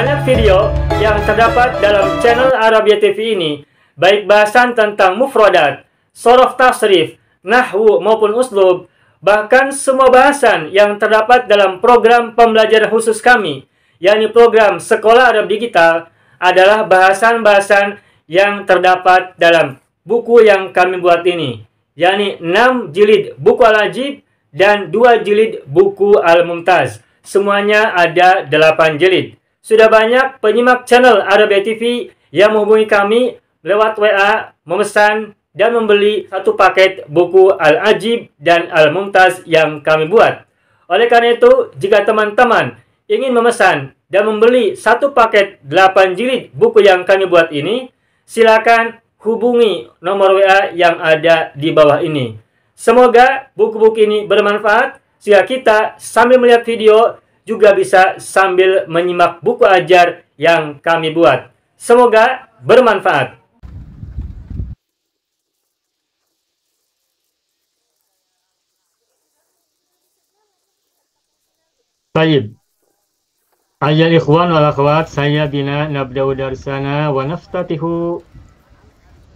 Banyak video yang terdapat dalam channel Arabia TV ini, baik bahasan tentang mufradat, shoroh tasrif, nahwu maupun uslub, bahkan semua bahasan yang terdapat dalam program pembelajaran khusus kami, yakni program Sekolah Arab Digital, adalah bahasan-bahasan yang terdapat dalam buku yang kami buat ini, yakni 6 jilid buku Al-Ajib dan 2 jilid buku Al-Mumtaz. Semuanya ada 8 jilid. Sudah banyak penyimak channel Arabia TV yang menghubungi kami lewat WA, memesan dan membeli satu paket buku Al-Ajib dan Al-Mumtaz yang kami buat. Oleh karena itu, jika teman-teman ingin memesan dan membeli satu paket 8 jilid buku yang kami buat ini, silakan hubungi nomor WA yang ada di bawah ini. Semoga buku-buku ini bermanfaat sehingga kita sambil melihat video juga bisa sambil menyimak buku ajar yang kami buat. Semoga bermanfaat. Baik. Ayat ikhwan wal akhwat, saya bina nabda'u darsana wa naftatihu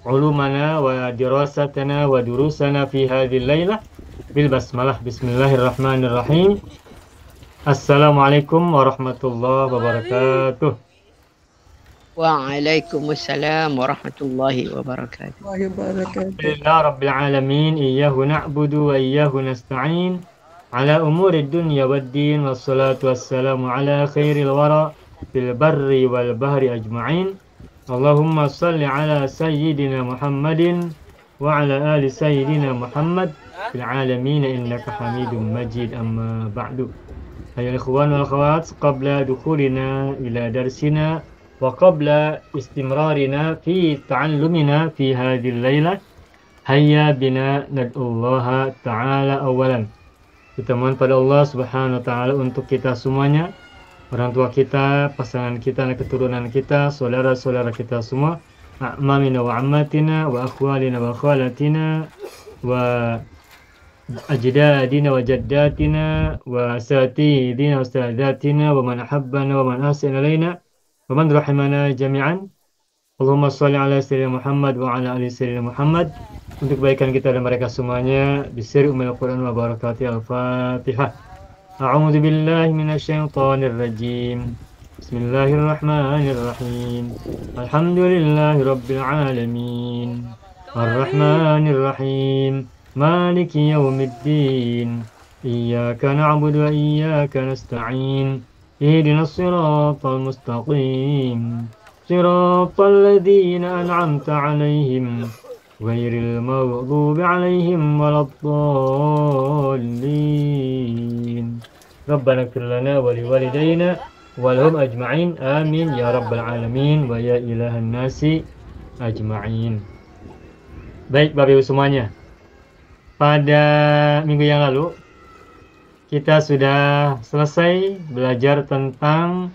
ulumana wa dirasatana wa durusana fi hadhihi al-lailah bil basmalah. Bismillahirrahmanirrahim. Assalamualaikum warahmatullahi wabarakatuh. Waalaikumsalam warahmatullahi wabarakatuh. Alhamdulillah rabbil alamin, iyyahu na'budu wa iyyahu nasta'in ala umuri dunya waddin, wassalatu wassalamu ala khairil wara fil barri wal bahri ajma'in. Allahumma salli ala sayyidina Muhammadin wa ala ali sayyidina Muhammad fil alamin innaka hamidum majid, amma ba'du. Ayol ikhwan wal akhwat, qabla dukhulina ila darsina wa qabla istimrarina fi ta'allumina fi hadhihi al-lailah, hayya bina nad'ullaha ta'ala awalan. Kita mohon pada Allah Subhanahu wa taala untuk kita semuanya, orang tua kita, pasangan kita, dan keturunan kita, saudara-saudara kita semua, a'mamina wa ammatina wa akhwalina wa akhwalatina wa ajdadina wa jaddatina wa asatidina wa ustadatina wa man ahabbana wa man ahsana ilaina wa man rahimana jami'an. Allahumma shalli ala sayyidina Muhammad wa ala ali sayyidina Muhammad, untuk kebaikan kita dan mereka semuanya. Bismillah ummil Quran wa barakatuh. Al-Fatihah. A'udzu billahi minasyaitonir rajim. Bismillahirrahmanirrahim. Alhamdulillahi rabbil alamin. Arrahmanir rahim. Maliki yaumiddin. Iyyaka na'budu wa iyyaka nasta'in. Ihdinas siratal mustaqim. Siratal ladzina an'amta 'alaihim ghairil maghdubi 'alaihim waladdallin. Rabbana ighfir lana wa liwalidayna wa lahum ajma'in. Amin ya rabbal alamin wa ya ilahan nasi ajma'in. Baik Bapak Ibu semuanya, pada minggu yang lalu kita sudah selesai belajar tentang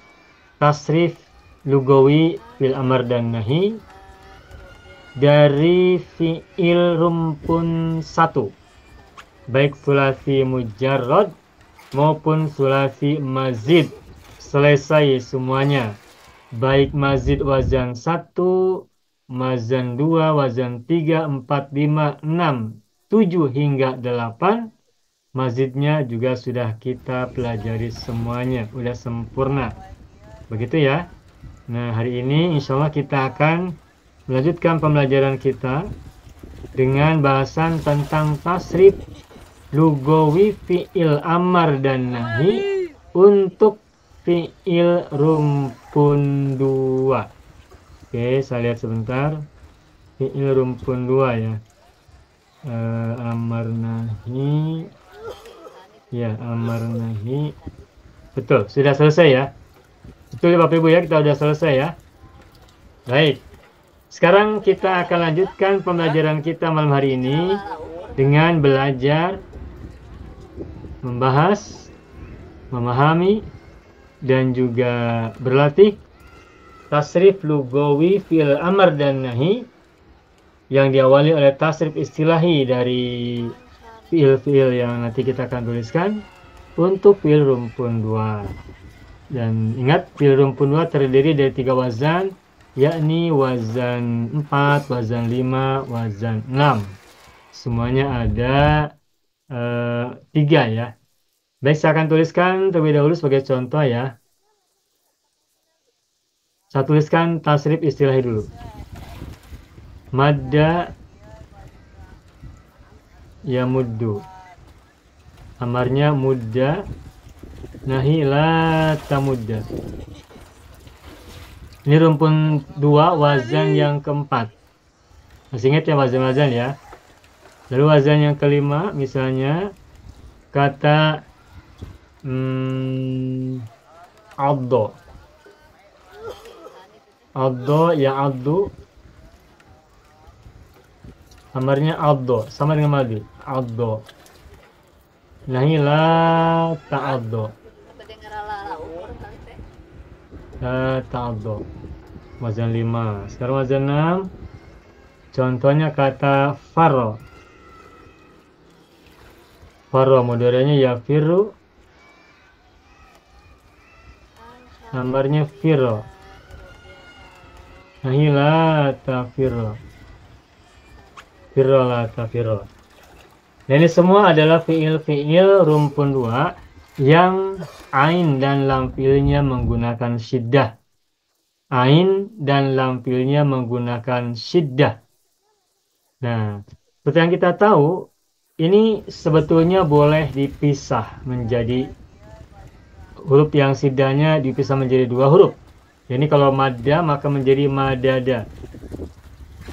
tasrif lugawi fil amr dan nahi dari fi'il rumpun 1, baik sulasi mujarrad maupun sulasi mazid. Selesai semuanya, baik mazid wazan 1, wazan 2, wazan 3, 4, 5, 6, 7 hingga 8. Mazidnya juga sudah kita pelajari semuanya, sudah sempurna. Begitu ya. Nah, hari ini insya Allah kita akan melanjutkan pembelajaran kita dengan bahasan tentang tasrif lugawi fi'il amar dan nahi untuk fi'il rumpun 2. Oke, saya lihat sebentar. Fi'il rumpun 2 ya. Amar nahi. Ya, amar nahi. Betul, sudah selesai ya. Betul ya Bapak Ibu ya, kita sudah selesai ya. Baik. Sekarang kita akan lanjutkan pembelajaran kita malam hari ini dengan belajar membahas, memahami, dan juga berlatih tasrif lugawi fi'il amr dan nahi yang diawali oleh tasrif istilahi dari fi'il-fi'il yang nanti kita akan tuliskan untuk fi'il rumpun 2. Dan ingat, fi'il rumpun 2 terdiri dari 3 wazan, yakni wazan 4, wazan 5, wazan 6. Semuanya ada 3 ya. Baik, saya akan tuliskan terlebih dahulu sebagai contoh ya. Saya tuliskan tasrif istilahnya dulu. Madda yamuddu. Amarnya mudda, nahi la tamudda. Ini rumpun 2 wazan yang keempat. Masih ingat ya wazan-wazan ya. Lalu wazan yang kelima misalnya kata addo. Addo ya addu. Amarnya addo sama dengan madi. Addo. Nahi la ta'addo. La ta'addo. Wazan 5. Sekarang wazan 6. Contohnya kata faro. Faro mudhari'nya yafiru. Amarnya firo. Nahi la tafiro. Firo la tafiro. Dan ini semua adalah fiil-fiil rumpun 2 yang ain dan lam fiilnya menggunakan syiddah. Ain dan lam fiilnya menggunakan syiddah. Nah, seperti yang kita tahu, ini sebetulnya boleh dipisah menjadi huruf yang syiddahnya dipisah menjadi 2 huruf. Jadi kalau madda maka menjadi madada.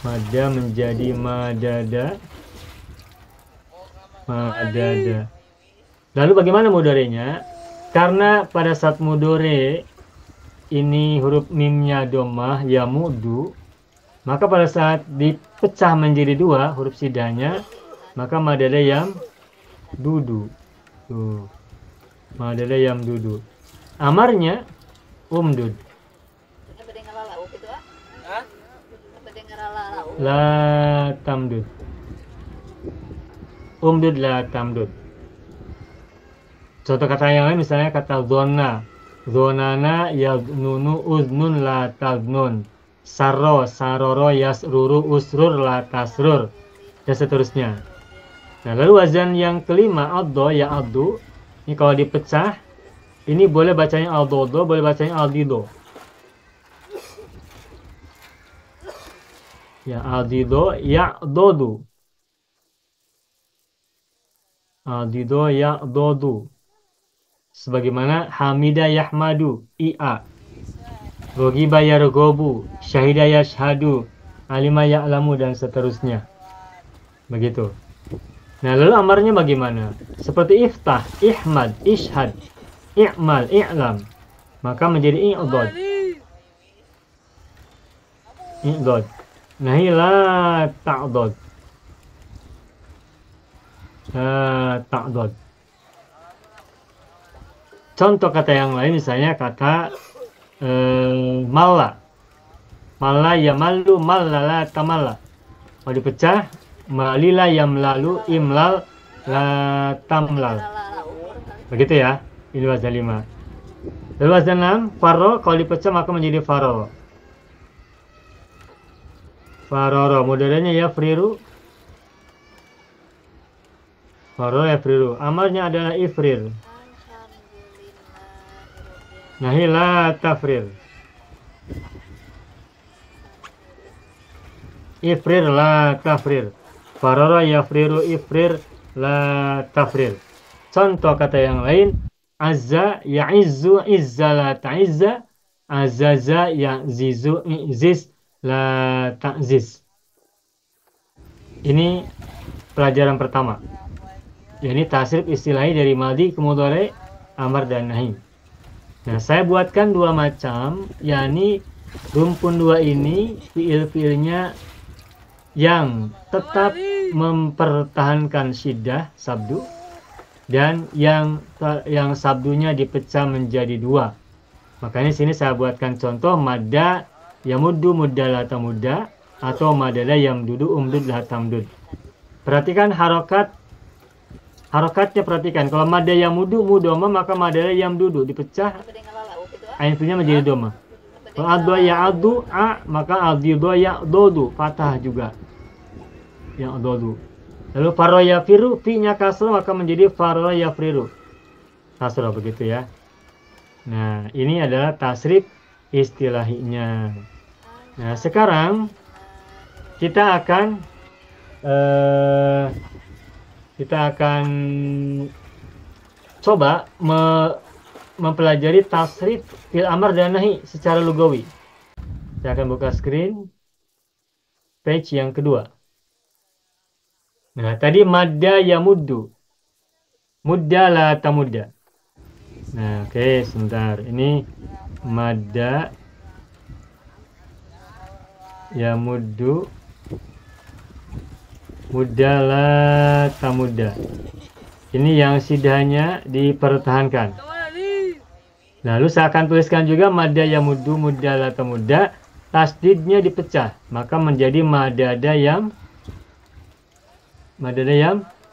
Madda menjadi madada. Madada. Lalu bagaimana mudhari'nya? Karena pada saat mudhari' ini huruf mimnya dhammah yamudu, maka pada saat dipecah menjadi 2 huruf syiddahnya, maka madada yam dudu. Tuh. Madada yam dudu. Amarnya umdud. La tamdud. Umdud la tamdud. Contoh kata yang lain misalnya kata zona. Zonana yagnunu uznun la taznun. Sarro saroro yasruru usrur la tasrur. Dan seterusnya. Nah, lalu wazan yang kelima addo ya addu. Ini kalau dipecah, ini boleh bacanya aldodo, boleh bacanya aldido. Ya aldido ya dodu. Aldido ya dodu. Sebagaimana hamida yahmadu ia. Rogiba yargobu, syahida yashhadu, alima ya'lamu dan seterusnya. Begitu. Nah, lalu amarnya bagaimana? Seperti iftah, ihmad, ishhad, i'mal, i'lam. Maka menjadi i'dod. I'dod. Nahi la ta'dod. La ta'dod. Contoh kata yang lain misalnya kata malla. Malla ya malu, malla la tamalla. Kalau dipecah, malila yamlalu, imlal la tamlal. Begitu ya. Ini wazan 5. Lalu wazan 6, faro. Kalau dipecah maka menjadi faro. Faroro. Mudhari'nya ya friru. Faro ya friru. Amarnya adalah ifrir. Nahi la tafrir. Ifrir la tafrir. Farara yafriru ifrir la tafrir. Contoh kata yang lain, azza ya'izzu izza la ta'izza, azaza ya'zizu i'ziz la ta'ziz. Ini pelajaran pertama. Ini tasrif istilahi dari madi ke mudhari, amar dan nahi. Nah, saya buatkan 2 macam, yakni rumpun 2 ini fiil-fiilnya yang tetap mempertahankan syiddah sabdu dan yang sabdunya dipecah menjadi 2. Makanya sini saya buatkan contoh madda yamuddu mudda la tamudda atau madada yamdudu umdud la tamdud. Perhatikan harokatnya, perhatikan. Kalau madda yamudu mudoma maka madada yamdudu dipecah ain fiilnya menjadi doma. Kalau adwa ya'adu a, maka adidu ya'dodu, fathah juga. Ya'dodu. Lalu faro yafiru, fi-nya kasroh maka menjadi faro yafriru. Kasroh begitu ya. Nah, ini adalah tasrif istilahinya. Nah, sekarang kita akan coba mempelajari tasrif fil amr dan nahi secara lugawi. Saya akan buka screen page yang kedua. Nah, tadi madda yamuddu. Mudda la tamudda. Nah, oke, sebentar. Ini madda yamuddu. Mudda la tamudda. Ini yang sidahnya dipertahankan. Lalu saya akan tuliskan juga madda yamuddu, mudda la tamudda. Tasdidnya dipecah, maka menjadi madada yam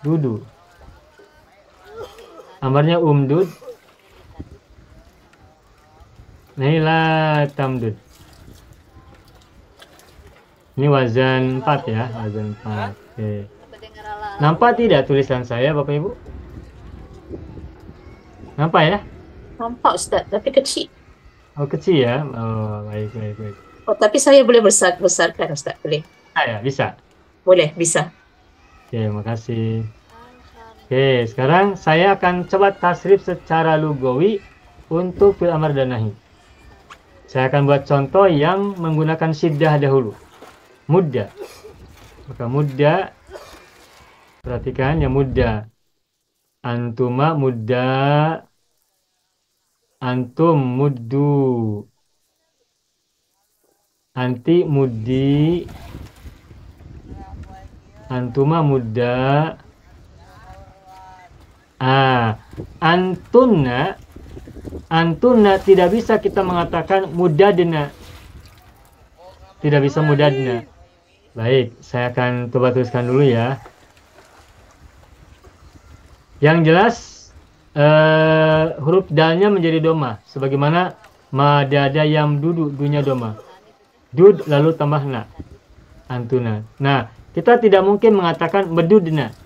dudu. Amarnya umdud. Nahi la tamdud. Ini wazan 4 ya, wazan 4. Oke. Nampak tidak tulisan saya, Bapak Ibu? Nampak ya? Nampak Ustaz, tapi kecil. Oh, kecil ya? Oh, baik. Oh, tapi saya boleh besarkan Ustaz, boleh? Ya, bisa. Boleh, bisa. Oke, makasih. Oke, sekarang saya akan coba tasrif secara lugawi untuk fil amr dan nahi. Saya akan buat contoh yang menggunakan syiddah dahulu. Mudda. Maka mudda, perhatikan ya, mudda. Antuma mudda. Antum muddu. Anti muddi. Antuma mudda. Antunna tidak bisa kita mengatakan mudadna. Tidak bisa mudadna. Baik, saya akan coba tuliskan dulu ya. Yang jelas huruf dalnya menjadi doma, sebagaimana madada yam dudu, dunya doma. Dud lalu tambah na. Antuna. Nah, kita tidak mungkin mengatakan medudna.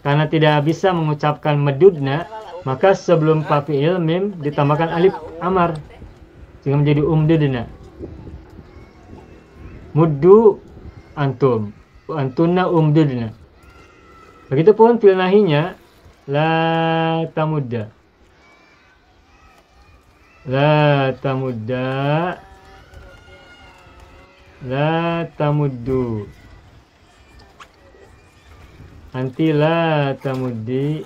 Karena tidak bisa mengucapkan medudna, maka sebelum fa fi'il mim ditambahkan alif amar sehingga menjadi umdudna. Muddu antum, antunna umdudna. Begitupun fil nahinya la tamudda. La tamudda. La tamuddu. Anti la tamuddi.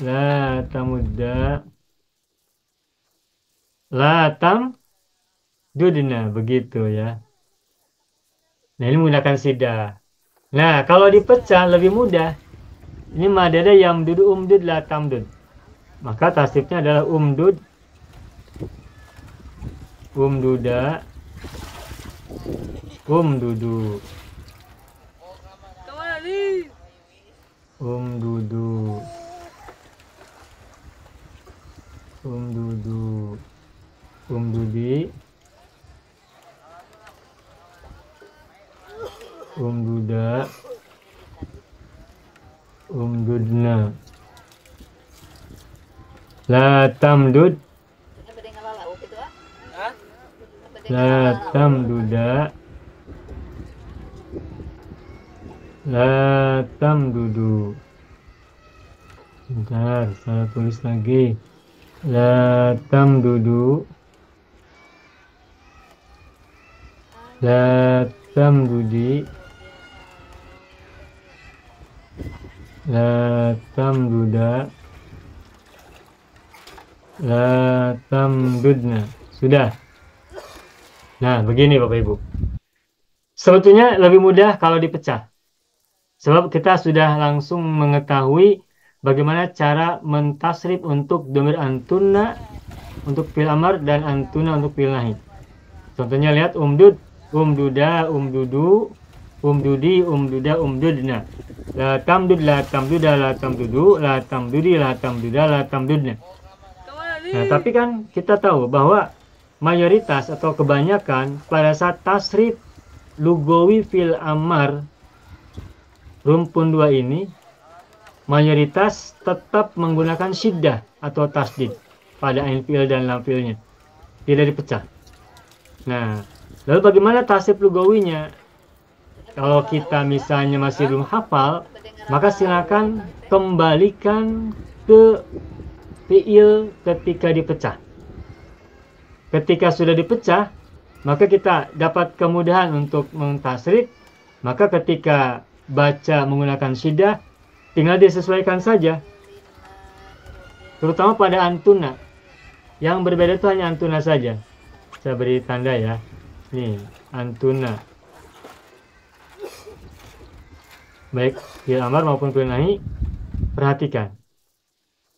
La tamudda. La tamdudna, begitu ya. Nah, ini menggunakan sidah. Nah, kalau dipecah lebih mudah. Ini madada yang dudu umdud la tamdud. Maka tasrifnya adalah umdud. Umduda. Umdudu. Umdudu. Umdudu. Umdudi. Umduda. Umdudna. La tamdud. La tamduda. La tamdudu. Bentar, saya tulis lagi. La tamdudu. La tamdudi. La tamduda. La tamdudna. Sudah. Nah, begini Bapak Ibu. Sebetulnya lebih mudah kalau dipecah. Sebab kita sudah langsung mengetahui bagaimana cara mentasrif untuk domir antunna untuk fil amar dan antuna untuk fil nahi. Contohnya lihat umdud, umduda, umdudu, umdudi, umduda, umdudna. La tamdud, la tamduda, la tamdudu, la tamdudi, la tamduda, la tamdudna. Nah, tapi kan kita tahu bahwa mayoritas atau kebanyakan pada saat tasrif lugawi fil amar rumpun 2 ini mayoritas tetap menggunakan syiddah atau tasdid pada ain fi'il dan lam fi'ilnya. Tidak dipecah. Nah, lalu bagaimana tasrif lugawinya? Kalau kita misalnya masih belum hafal, maka silakan kembalikan ke fi'il ketika dipecah. Ketika sudah dipecah, maka kita dapat kemudahan untuk mentasrif. Maka ketika baca menggunakan syiddah, tinggal disesuaikan saja. Terutama pada antuna. Yang berbeda itu hanya antuna saja. Saya beri tanda ya. Nih, antuna. Baik fi'il amar maupun fi'il nahi, perhatikan.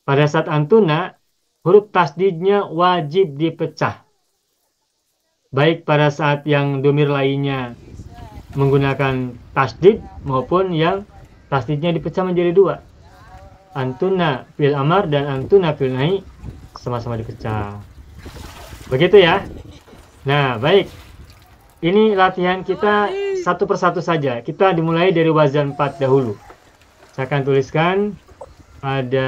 Pada saat antuna, huruf tasdidnya wajib dipecah. Baik pada saat yang domir lainnya menggunakan tasdid maupun yang tasdidnya dipecah menjadi 2. Antuna fi'il amar dan antuna fi'il nahi sama-sama dipecah. Begitu ya. Nah, baik. Ini latihan kita satu persatu saja. Kita dimulai dari wazan 4 dahulu. Saya akan tuliskan pada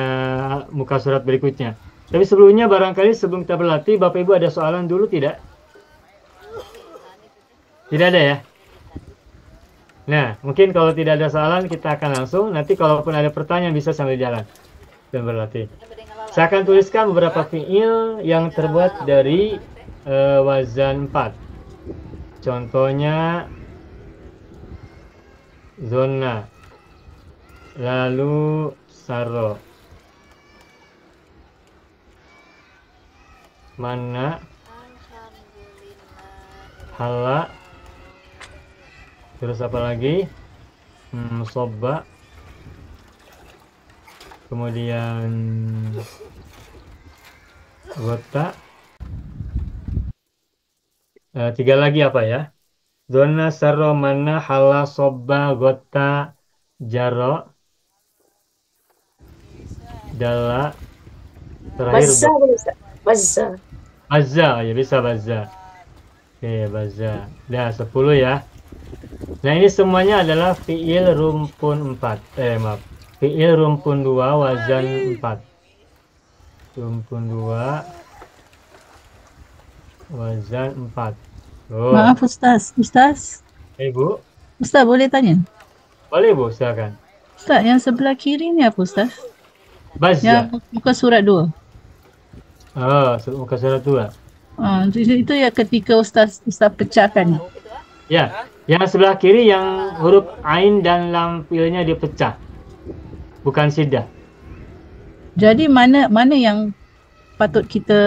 muka surat berikutnya. Tapi sebelumnya barangkali sebelum kita berlatih, Bapak Ibu ada soalan dulu tidak? Tidak ada ya? Nah, mungkin kalau tidak ada soalan kita akan langsung. Nanti kalaupun ada pertanyaan bisa sambil jalan dan berlatih. Saya akan tuliskan beberapa fi'il yang terbuat dari wazan 4. Contohnya zona, lalu saro, mana, hala, terus apa lagi? Soba, kemudian gota. 3 lagi apa ya? Zona, saro, mana, hala, soba, gota, jaro, dala, terakhir Bazza boleh Ustaz? Bazza. bazza. Ya bisa bazza. Oke, bazza. Nah, 10 ya. Nah, ini semuanya adalah fi'il rumpun 4. Maaf. Fi'il rumpun 2 wazan 4. Rumpun 2 wazan 4. Oh. Maaf Ustaz. Bu. Ustaz boleh tanya? Boleh Bu, silakan. Ustaz, yang sebelah kiri ni apa Ustaz? Bazza. Yang muka surat 2. Oh, muka surat 2. Itu ya ketika Ustaz pecahkan. Ya, yang sebelah kiri yang huruf ain dan lam fi'ilnya dipecah. Bukan syiddah. Jadi mana yang patut kita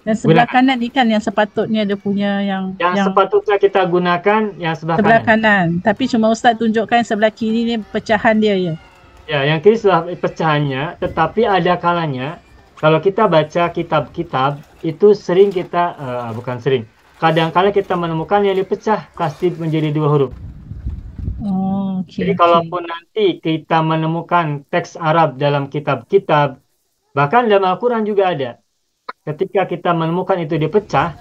yang sebelah kanan ni kan yang sepatutnya dia punya yang sepatutnya kita gunakan yang sebelah kanan. Tapi cuma Ustaz tunjukkan sebelah kiri ni pecahan dia ya. Ya, yang kiri sebelah pecahannya, tetapi ada kalanya kalau kita baca kitab-kitab itu sering kita bukan sering. Kadang-kala kita menemukan yang dipecah tasdid menjadi 2 huruf. Jadi kalaupun nanti kita menemukan teks Arab dalam kitab-kitab, bahkan dalam Al-Quran juga ada. Ketika kita menemukan itu dipecah,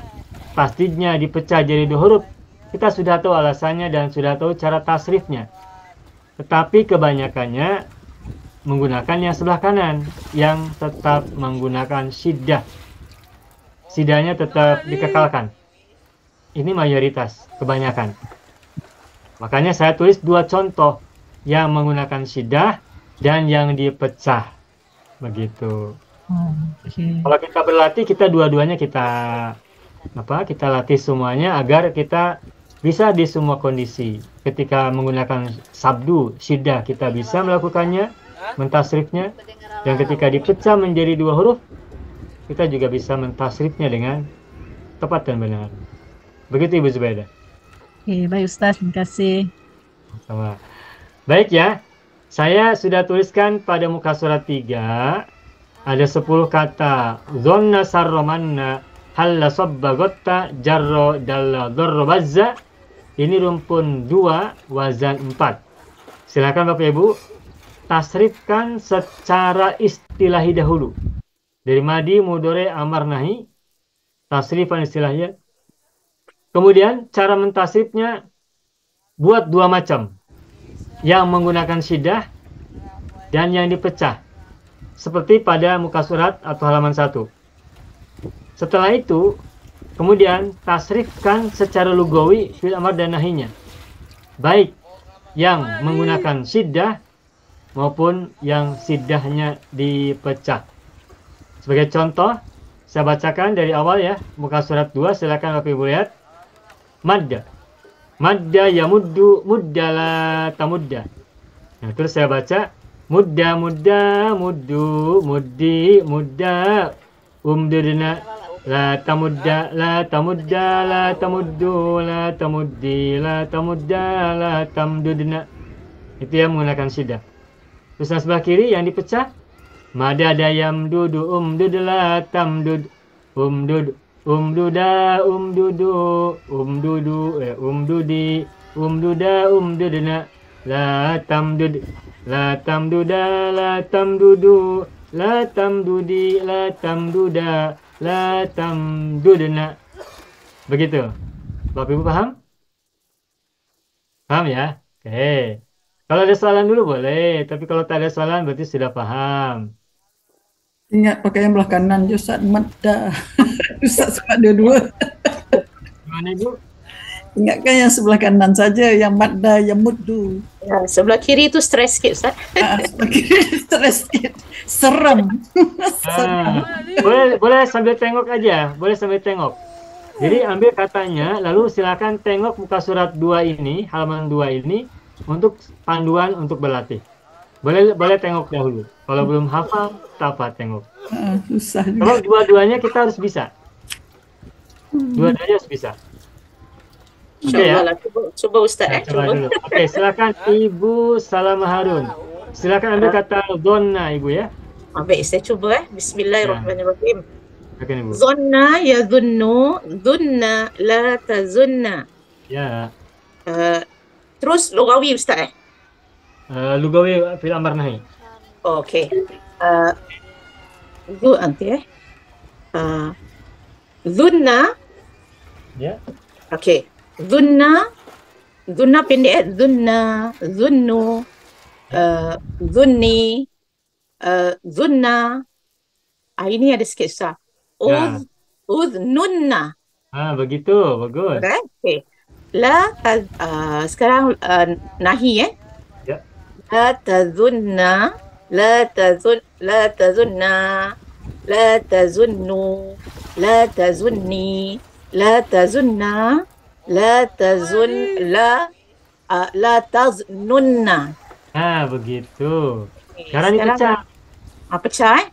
tasdidnya dipecah jadi 2 huruf, kita sudah tahu alasannya dan sudah tahu cara tasrifnya. Tetapi kebanyakannya menggunakan yang sebelah kanan, yang tetap menggunakan syiddah. Syiddahnya tetap dikekalkan. Ini mayoritas, kebanyakan. Makanya saya tulis 2 contoh yang menggunakan syiddah dan yang dipecah. Begitu. Kalau kita berlatih, kita dua-duanya kita latih semuanya agar kita bisa di semua kondisi. Ketika menggunakan sabdu, syiddah, kita bisa melakukannya, mentasrifnya. Dan ketika dipecah menjadi 2 huruf, kita juga bisa mentasrifnya dengan tepat dan benar. Begitu Ibu Zubaidah. Oke, baik Ustaz, terima kasih. Sama. Baik ya, saya sudah tuliskan pada muka surat 3, ada 10 kata. Zonna sarromanna, halla sobba gotta, jarro dalla dorro bazza. Ini rumpun 2, wazan 4. Silakan Bapak Ibu tasrifkan secara istilahi dahulu. Dari madi, mudhari, amar, nahi, tasrifan istilahnya. Kemudian cara mentasrifnya buat dua macam. Yang menggunakan syiddah dan yang dipecah. Seperti pada muka surat atau halaman 1. Setelah itu, kemudian tasrifkan secara lugawi fil amar dan nahinya. Baik yang menggunakan syiddah maupun yang siddahnya dipecah. Sebagai contoh, saya bacakan dari awal ya, muka surat 2, silakan Bapak Ibu lihat. Madda. Madda yamuddu mudda la tamudda. Nah, terus saya baca mudda mudda muddu muddi mudda umdudna la tamudda la tamudda la tamuddu la tamuddi la tamudda la tamdudna. Itu yang menggunakan syiddah. Terus yang sebelah kiri yang dipecah madada yamdudu umdud la tamdud umdud umduda umdudu umdudu umdudi umduda umdudna la tamdud la tamduda la tamdudu la tamdudi la tamduda la tamdudna. Begitu. Bapak Ibu paham? Paham ya? Oke. Kalau ada soalan dulu boleh, tapi kalau tak ada soalan berarti sudah paham. Ingat pakai yang belah kanan je Ustaz, madda. Ustaz suka dua-dua. Gimana Ibu? Ingatkan yang sebelah kanan saja, yang madda, yang muddu. Ya, sebelah kiri itu stres sikit Ustaz. Sebelah kiri stres sikit. Seram. Boleh sambil tengok aja, boleh sambil tengok. Jadi ambil katanya, lalu silakan tengok muka surat 2 ini, halaman 2 ini untuk panduan untuk berlatih. Boleh tengok dahulu. Kalau belum hafal, tak apa tengok. Susah juga. Kalau dua-duanya kita harus bisa. Dua-duanya harus bisa. Oke ya. Cuba Ustaz Nah, coba dulu. Oke, silakan Ibu Salamah Harun. Silakan ambil kata zonna Ibu ya. Baik, saya cuba Bismillahirrahmanirrahim. Silakan Ibu. Zonna yadhunnu, dhunna la tazunna. Ya. Terus lugawi Ustaz Lugawi fil amar nahi. Okey. Nanti dhunna. Ya. Okey. Dhunna pendek dhunna, dhunnu, dhunni, dhunna. Ini ada sikit susah. Ya. Udhnunna. Begitu, bagus. Okey. Sekarang nahi Ya. La tazunna, la tazunna, la tazunnu, la tazunni, la tazunna, la taznunna. Begitu. Sekarang dipecah. Pecah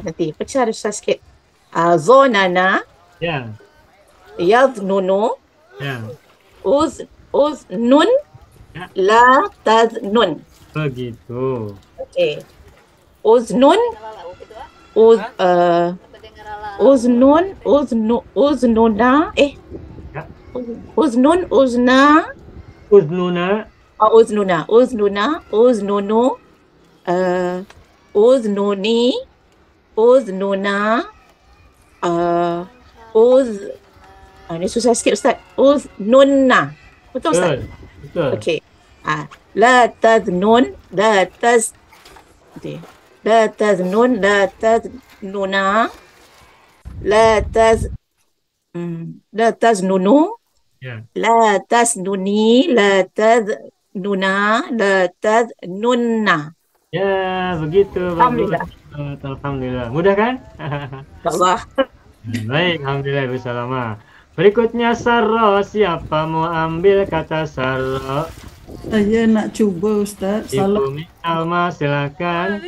nanti pecah ada susah sikit. Zonana, Ya. yadhnunu, Ya. uznun, Ya. la taznun. Begitu. Okey. Uznun, uznuna, Ya. uznun, uzna, Uznuna. uznunu, uznuni, uznuna, ini susah sikit Ustaz. Uznunna. Betul Ustaz? Betul. Okey. La taznun, la taznun, la taznuna, la taznunu, Ya. la taznuni, la taznuna, la taznunna. Ya, begitu. Alhamdulillah. Bagus. Alhamdulillah. Mudah kan? Allah. Baik, alhamdulillah Ibu Salamah. Berikutnya sarro. Siapa mau ambil kata sarro? Saya nak cuba Ustaz. Salah. Ibu Salma silakan.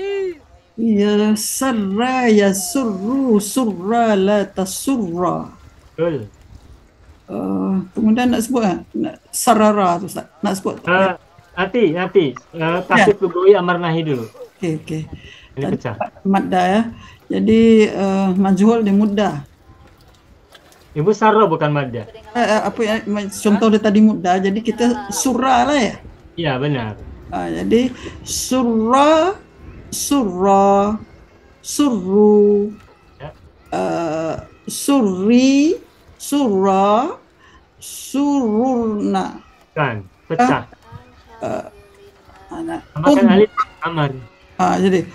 Ya sarra ya surru surra la tasurra. Betul. Kemudian nak sebut nak sarara tu Ustaz. Nak sebut. Nanti tasrif lugawi amar nahi dulu. Okey. Ini pecah. Madda ya. Jadi majhul dia mudah. Ibu sarro bukan madda. Apa yang contoh dia tadi mudah. Jadi kita surah lah ya. Iya, benar. Jadi surra, surra, surru, Ya. surri, surra, sururna. Kan, pecah. Tambahkan Um, alif amar. jadi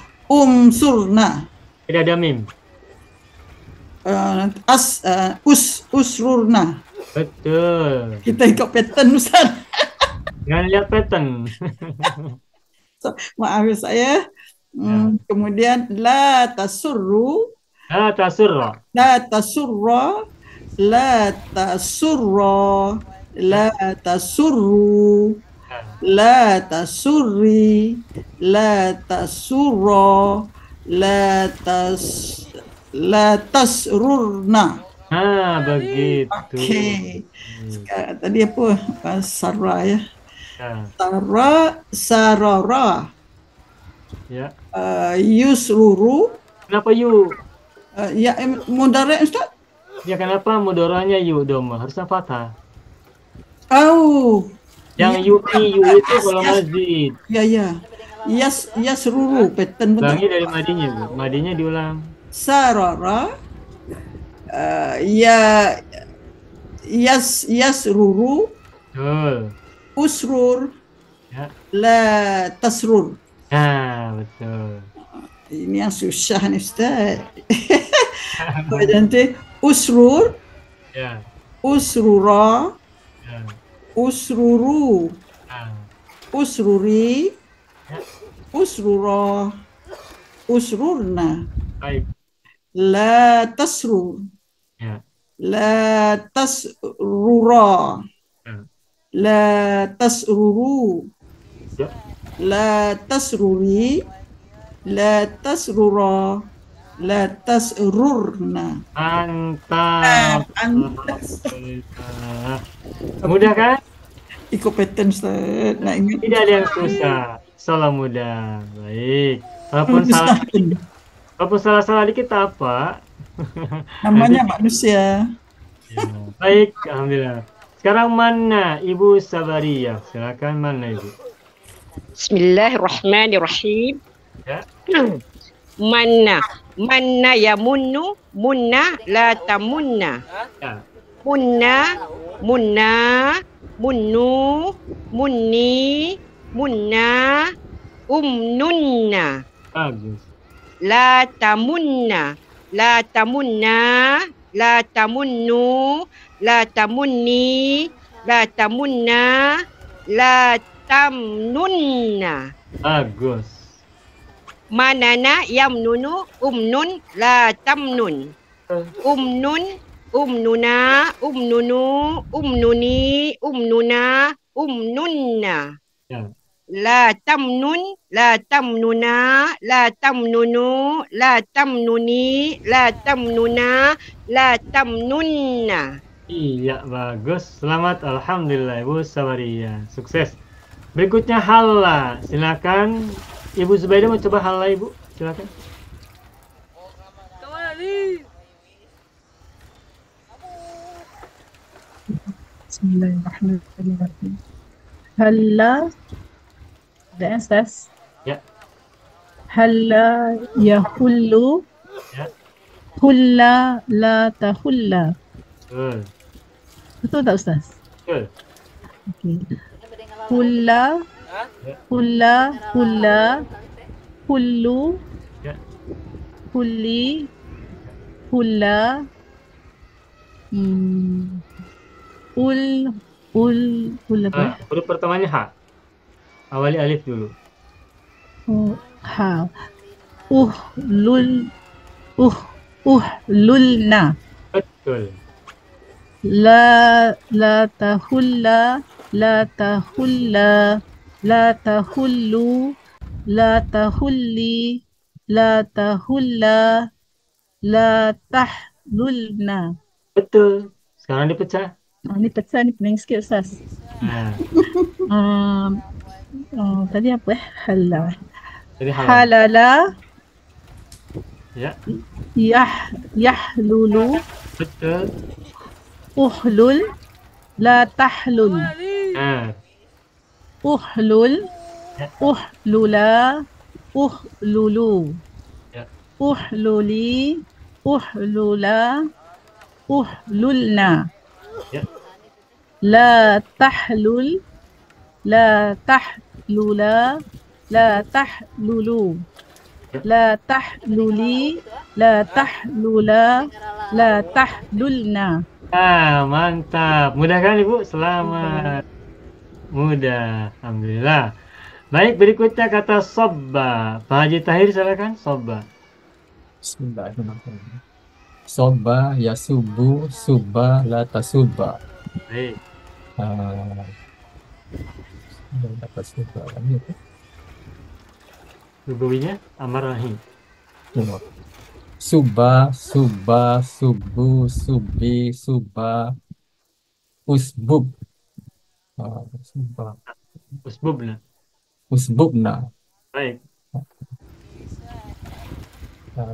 surna. Tidak ada mim. Usrurna. Betul. Kita ikut pattern Ustaz. Jangan lihat pattern. Maaf ya saya. Kemudian la tasurru, La tasurra. la tasurra, la tasurra, la tasurru, la tasurri, la tasurra, la tasrurna. Begitu. Okey. Sekarang tadi apa? Sarra ya. Ya. Sarara, Ya. yusruru. Kenapa yu? Ya, mudhari' Ustaz? Ya kenapa mudoranya yu doma? Harusnya fathah. Oh. Yang yu itu kalau mazid. Ya. Yasruru pattern betul. Ulangi dari madinya, Bu. Madinya diulang. Sarara, yasruru, Betul. usrur, Ya. la tasrur. Betul. Ini yang susah nih Ustaz. Nanti usrur, Ya. usrura, Ya. usruru, usruri, Ya. usrura, usrurna, Baik. la tasrur, Ya. la tasrura, Ya. la tasruru, Ya. la tasruri, la tasrura, la tasrurna. Mantap. Alhamdulillah. Mudah kan? Ikut pattern Ustaz. Nak ingat. Tidak ada yang susah. Salam mudah. Baik. Walaupun salah dikit tak apa. Namanya manusia. Ya. Baik, alhamdulillah. Sekarang mana Ibu Sabariyah? Silakan mana Ibu? Bismillahirrahmanirrahim. Ya. Manna yamunnu, munna la tamunna. Ya. Munna, munnu, munni, munna, umnunna. Bagus. La tamunna, la tamunna, la tamunnu, la tamunni, la tamunna, la tamnunna. Bagus. Manana yamnunu, umnun, la tamnun. Umnun, umnuna, umnunu, umnuni, umnuna, umnunna. Ya. La tamnun, la tamnuna, la tamnunu, la tamnuni, la tamnuna, la tamnunna. Iya, bagus. Selamat, alhamdulillah Ibu Sabariyah. Sukses. Berikutnya halla. Silakan Ibu Zubaidah mau coba halla Ibu. Silakan. Bismillahirrahmanirrahim. Halla, dan Ustaz. Ya. Halla yahullu, Ya. hulla la tahulla. Betul. Betul tak Ustaz? Betul. Okey. Hulla, hulla, hullu, Ya. hulli, hulla, ul apa? Huruf pertamanya ha. Awali alif dulu. Ha. Lulna. Betul. La tahulla, la tahullu, la tahulli, la tahulla, la tahlulna. Betul. Sekarang dipecah. Ni pecah ni pening sikit Ustaz. Nah, Tadi apa Halal. jadi halla. Halala, Ya. yahlulu, Betul. uhlul, la tahlul. Nah, Uhlul, Ya. Uhlula, uhlulu. Ya. Uhluli, uhlula, uhlulna. Ya. La tahlul, la tahlula, la tahlulu. Ya. La tahluli, la tahlula, la tahlulna. Mantap. Mudah kan Ibu? Selamat. Mudah. Alhamdulillah. Baik, berikutnya kata sobba. Pak Haji Tahir silakan. Sobba. Bismillahirrahmanirrahim. Soba yasubu suba la tasuba. Baik. Dapat suba lagi. Lugawinya Amar Rahim. Suba, suba, subu, subi, suba, usbub. Suba, Usbubna. usbubna. Baik.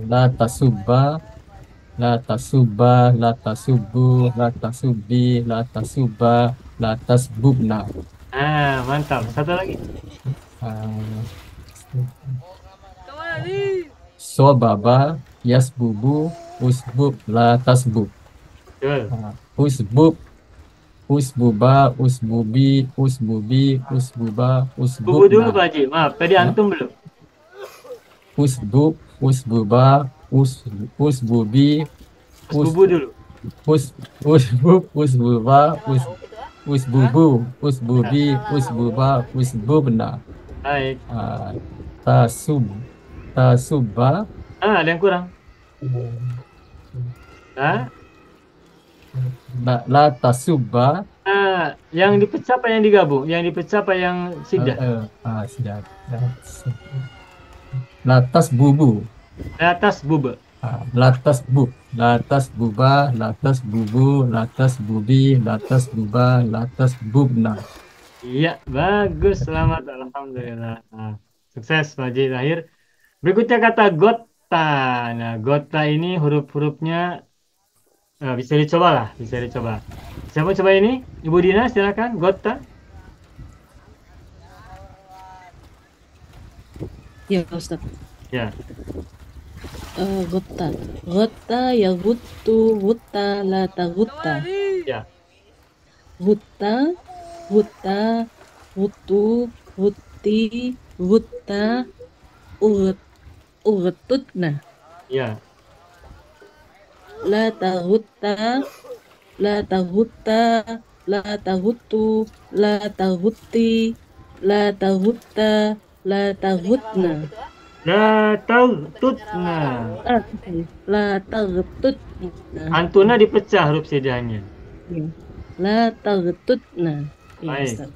La tasuba, la tasuba, la tasubu, la tasubi, la tasuba, la tasbubna. Mantap. Satu lagi. Sobaba, yasbubu, usbub, la tasbub. Betul. Usbub, usbuba, usbubi, usbubi, usbuba, Bubu dulu usbubna. Pak Haji. Maaf, tadi antum belum. Usbub, usbuba, usbubi, Usbubu dulu. usbub, usbuba, usbubu, usbubi, usbuba, usbubna. Baik. Tasubba, Ada yang kurang. la tasubba. Yang dipecah apa yang digabung? Yang dipecah apa yang sidah? Sidah. Latas bubu. Atas bub. Latas bub. Latas buba. Latas bubu. Latas bubi. Latas buba. Latas bubna. Iya, bagus. Selamat. Alhamdulillah. Sukses Pak Haji Tahir. Berikutnya kata gota. Nah, gota ini huruf-hurufnya bisa dicoba lah. Bisa dicoba. Siapa mau coba ini? Ibu Dina silakan. Gota. Ya Ustaz. Ya. Gota. Gota ya gutu, gutta la tagutta. Ya. Gutta, gutta, gutu, gutti, gutta, ugetutna. Ya. La tagutta, la tagutta, la tagutu, la tagutti, la tagutta, la tagutna. La tagtutna. La tagtutna. Antuna dipecah huruf sidahnya. La tagtutna. Ya, Baik. Ustaz.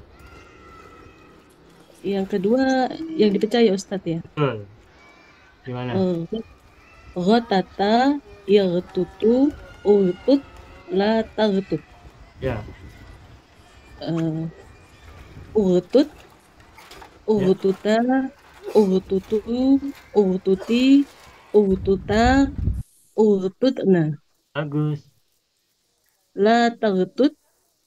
Yang kedua yang dipecah ya Ustaz ya. Betul. Gimana? Ghatata yaghtutu urtut la tagtut. Ya. Urtut, urtuta, urtutu, urtuti, urtuta, urtutna. Bagus. La tagtut,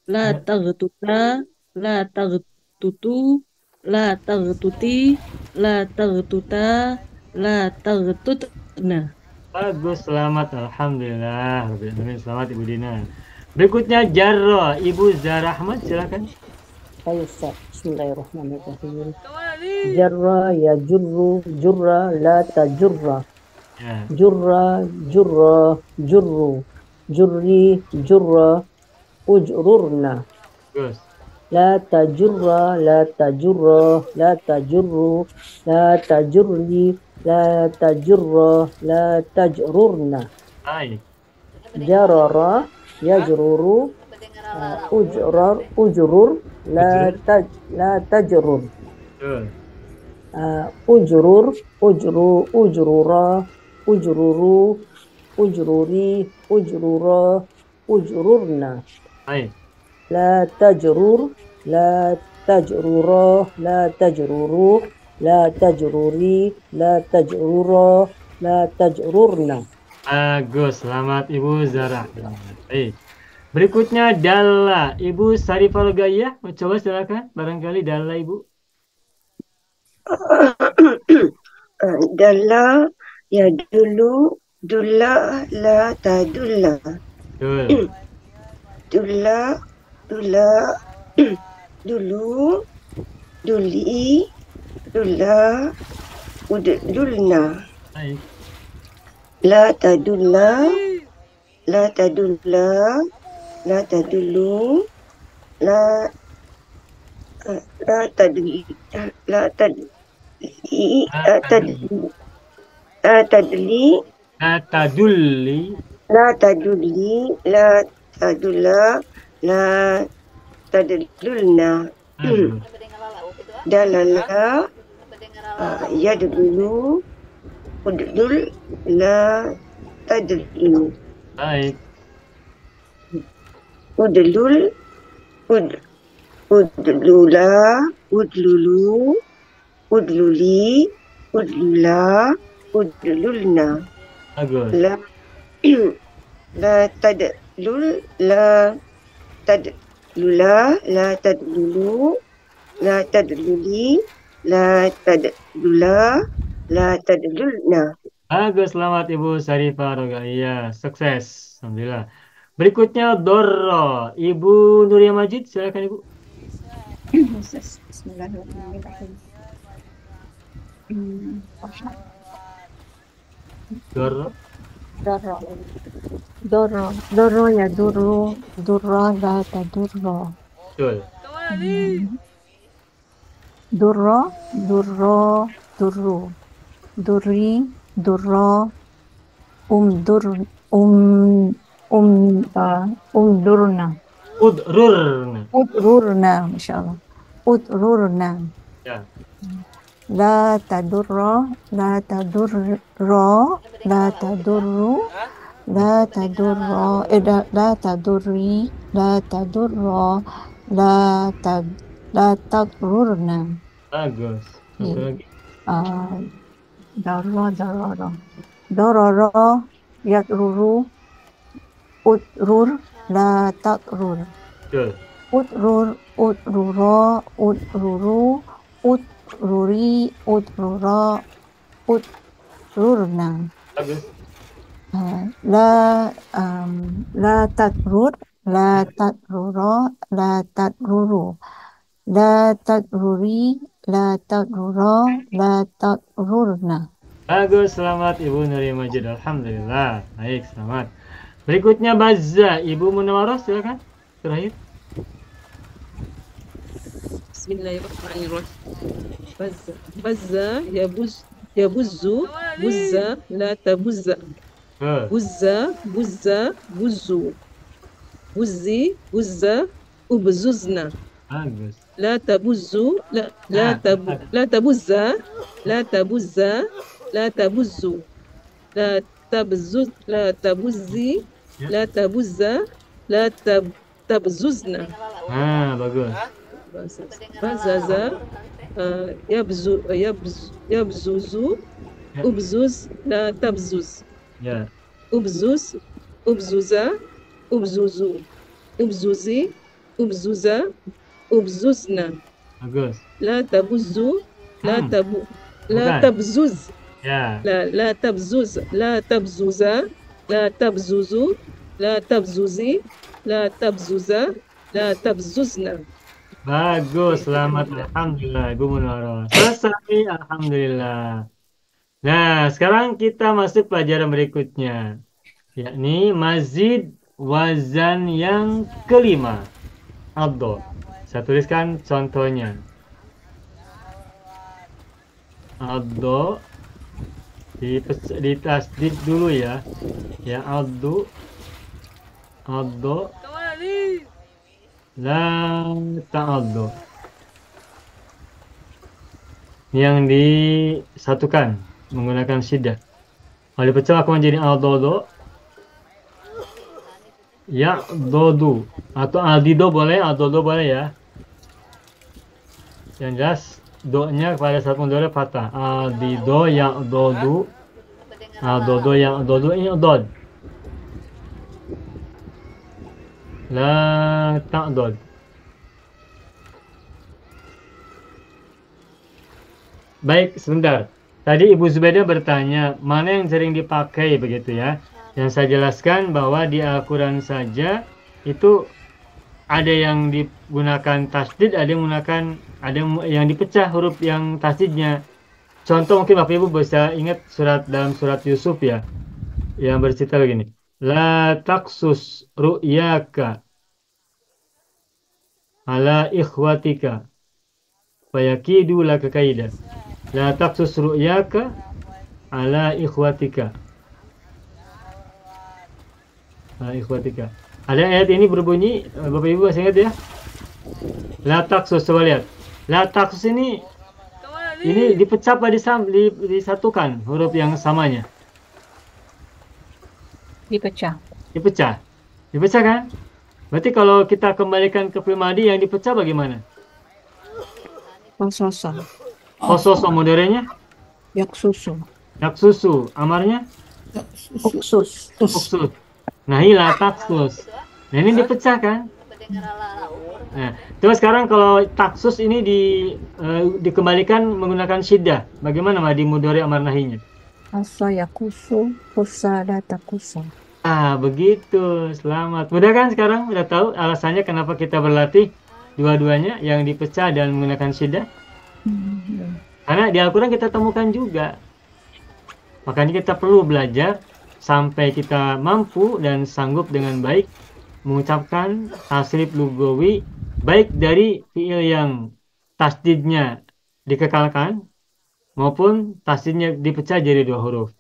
la tagtuta, la tagtutu, la tagtuti, la tagtuta, la tagtutna. Bagus, selamat. Alhamdulillah. Selamat Ibu Dina. Berikutnya Jarro. Ibu Zarahmat silakan. Ayo Ustaz, bismillahirrahmanirrahim. Jarra ya jurru, jurra la tajurra. Ya. Jurra, jurra, jurru. Jurri, jurra, ujrurna. Bagus. La tajurra, la tajurra, la tajurru, la tajurri, la tajurra, la tajrurna. Baik. Jarara, yajruru, ujrur, la tajrur. Betul. Ujrur, ujrura, ujruru, ujruri, ujrura, ujrurna. Baik. La tajrur, la tajrura, la tajruru, la tajruri, la tajrura, la tajrurna. Bagus, selamat Ibu Zara. Baik. Berikutnya Dalla. Ibu Sarifah Rogayah, mau coba silakan. Barangkali Dalla Ibu. Dalla ya dulu, dulla la tadulla. Betul. Dulla, dula, dulu, duli, dulla, dulna. Baik. La tadulla, la tadulla, la tadullu, la la tadli, la tadli, la tadli, la tadli, La tadulli. la tadulli, la tadulla, la tadlulna. Bagus. Dalala, yadulu, udul, la tadlu. Baik. Udlul, udlula, udlulu, udluli, udlula, udlulna. Bagus. La la tadlul, la tadlula, la tadlulu, la tadluli, la tadlula, la tadlulna. Bagus, selamat Ibu Syarifah Rogalia. Sukses. Alhamdulillah. Berikutnya Dorro. Ibu Nuria Majid, silakan Ibu. Bismillahirrahmanirrahim. Dorro. Doro ya duru, durra la tadurra. Betul. Durra, durra, durru. Durri, durra, umdurna. Udrurna. Udrurna, masyaAllah. Udrurna. Ya. La tadurra, la tadurra, la tadurru, la tadurra, la tadurri, la tadurra, la tadrurna. Bagus. Satu lagi. Darara, yadruru, udrur, la tadrur. Betul. Udrur, udrura, udruru, udruri, udrura, udrurna. Bagus. La tadrur, la tadrura, la tadruru. La tadruri, la tadrura, la tadrurna. Bagus, selamat Ibu Nuria Majid. Alhamdulillah. Baik, selamat. Berikutnya Bazza. Ibu Munawwarah, silakan. Terakhir. Bismillahirrahmanirrahim. Bazza yabuzzu, buzza la tabuzza. Buzza, buzzu. Buzzi, buzza, ubzuzna. Bagus. La tabuzzu, la tabuzza, la tabuzza, la tabuzzu. La tabuzzi, la tabuzza, la tabzuzna. Bagus. Bazaza, yabzuzu, ubzuz, la tabzuz. Ya. Ubzuz, ubzuza, ubzuzu. Ubzuzi, ubzuza, ubzuzna. Bagus. La tabuzzu, la tabzuz. Ya. La tabzuz, la tabzuza, la tabzuzu, la tabzuzi, la tabzuza, la tabzuzna. Bagus, selamat. Alhamdulillah, Ibu Munawwarah. Selesai, alhamdulillah. Nah, sekarang kita masuk pelajaran berikutnya, yakni mazid wazan yang kelima. Addo. Saya tuliskan contohnya. Addo. Di tasdid dulu ya. Ya, addu. Addo. La ta'addu. Yang disatukan menggunakan syiddah. Kalau dipecah akan menjadi al-dodo. Ya dodu. Atau al-dido boleh, al-dodo boleh ya. Yang jelas do-nya pada saat mudhari fathah. Al-dido ya dodu. Al-dodo ya dodu ini dod. La ta'dod. Baik, sebentar. Tadi Ibu Zubaidah bertanya, mana yang sering dipakai begitu ya? Yang saya jelaskan bahwa di Al-Quran saja itu ada yang digunakan tasdid, ada yang dipecah huruf yang tasdidnya. Contoh mungkin Bapak Ibu bisa ingat dalam surat Yusuf ya, yang bercerita begini. La taksus ru'yaka ala ikhwatika fayakidu laka kaida. La taksus ru'yaka ala ikhwatika. Ala ikhwatika. Ada ayat ini berbunyi, Bapak Ibu masih ingat ya? La taksus, coba lihat. La taksus ini dipecah apa disatukan huruf yang samanya? Dipecah. Dipecah. Dipecah kan? Berarti kalau kita kembalikan ke fi'il madhi yang dipecah bagaimana? Kososo. Kososo modernnya? Yaksusu. Yaksusu. Amarnya? Uksus. Uksus. Nah, la taksus. Nah, ini dipecah kan? Nah, coba sekarang kalau taksus ini dikembalikan menggunakan syiddah. Bagaimana madi mudhari amar nahinya? Asa yakusu. Kusa la takusa. Begitu. Selamat. Mudah kan sekarang? Udah tahu alasannya kenapa kita berlatih dua-duanya yang dipecah dan menggunakan syiddah? Karena di Al-Quran kita temukan juga. Makanya kita perlu belajar sampai kita mampu dan sanggup dengan baik mengucapkan tasrif lugawi baik dari fiil yang tasdidnya dikekalkan maupun tasdidnya dipecah jadi 2 huruf.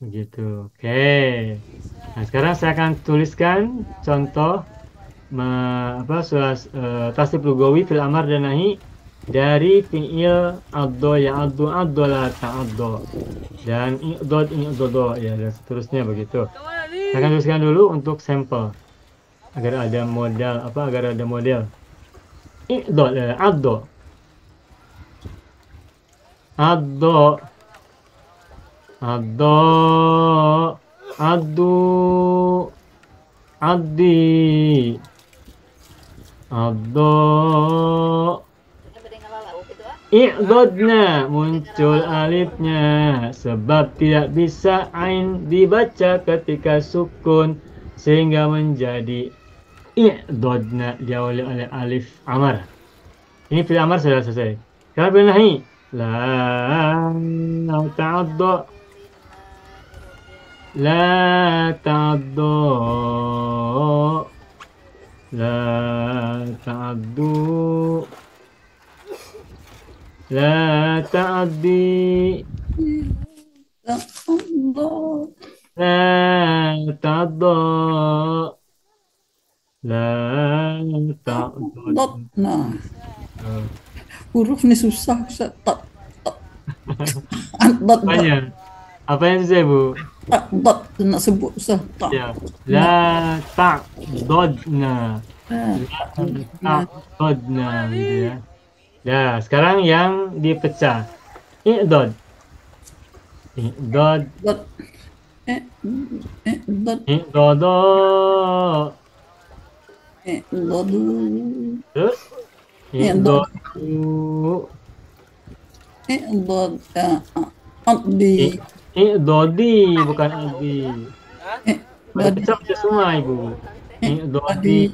Begitu. Oke. Nah, sekarang saya akan tuliskan contoh tasrif lugawi fil amar dan nahi dari fiil addo ya addo addo la ta'addo dan i'dodo ya dan seterusnya begitu. Saya akan tuliskan dulu untuk sampel agar ada modal i'dod addo addo addo addu addi addo i'dodna muncul alifnya sebab tidak bisa ain dibaca ketika sukun sehingga menjadi i'dodna diawali oleh alif amar. Ini fi'il amar sudah selesai. Sekarang fi'il nahi. La ta'addo. La ta'addo. La ta'addu. La ta'addi. La ta'addo. La ta'addo. Nah, huruf ni susah. Banyak. Apa yang susah, Bu? Dot nak sebut susah. Ya. La ta'dodna. La ta'dodna gitu ya. Nah, sekarang yang dipecah. I'dod. I'dod. I'dodo. I'dodu. Terus? I'dodu. I'dod. Addi. I'dodi bukan addi. Baca semua Ibu. I'dodi.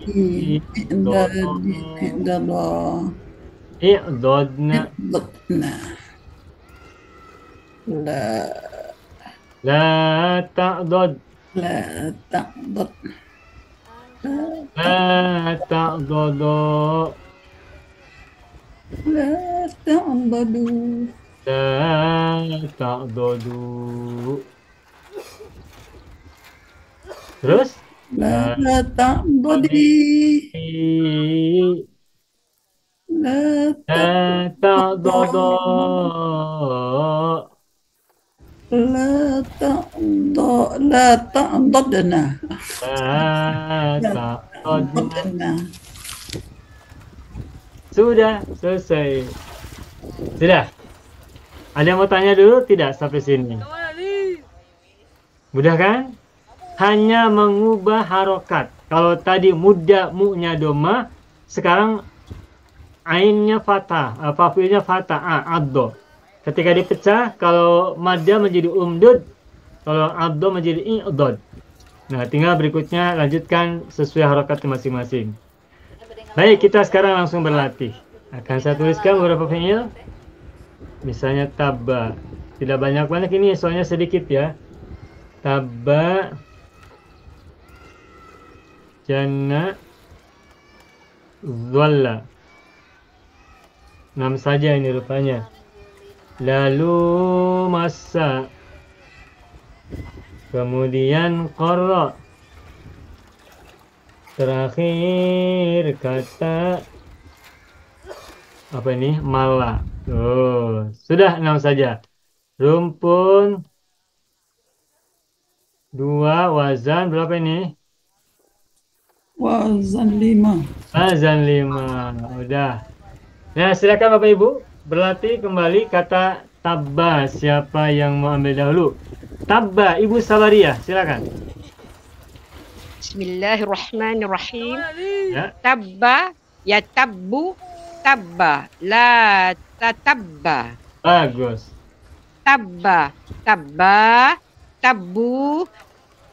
I'dodi. i'dodna la ta'dod la ta'dod la ta'dodo la ta'dodu la ta'dodu. Terus la ta'dodi la ta'dodo la ta'dodna la ta'dodna. Sudah selesai. Sudah. Ada yang mau tanya dulu tidak sampai sini? Mudah kan? Hanya mengubah harokat. Kalau tadi muda mu'nya doma, sekarang ainnya fathah, fa'ilnya fathah, addo. Ketika dipecah, kalau madda menjadi umdud, kalau abdo menjadi i'dod. Nah, tinggal berikutnya lanjutkan sesuai harokat masing-masing. Baik, kita sekarang langsung berlatih. Akan saya tuliskan beberapa fi'il. Misalnya tabba. Tidak banyak-banyak ini, soalnya sedikit ya. Tabba, janna, dhalla. 6 saja ini rupanya. Lalu masa. Kemudian qarra. Terakhir kata apa ini? Mala. Oh, sudah 6 saja. Rumpun 2, wazan berapa ini? Wazan 5. Wazan 5. Udah. Nah, silakan Bapak Ibu berlatih kembali kata tabba. Siapa yang mau ambil dahulu? Tabba, Ibu Sabariyah, silakan. Bismillahirrahmanirrahim. Ya. Tabba, ya tabbu, tabba, la tatabba. Bagus. Tabba, tabba, tabbu,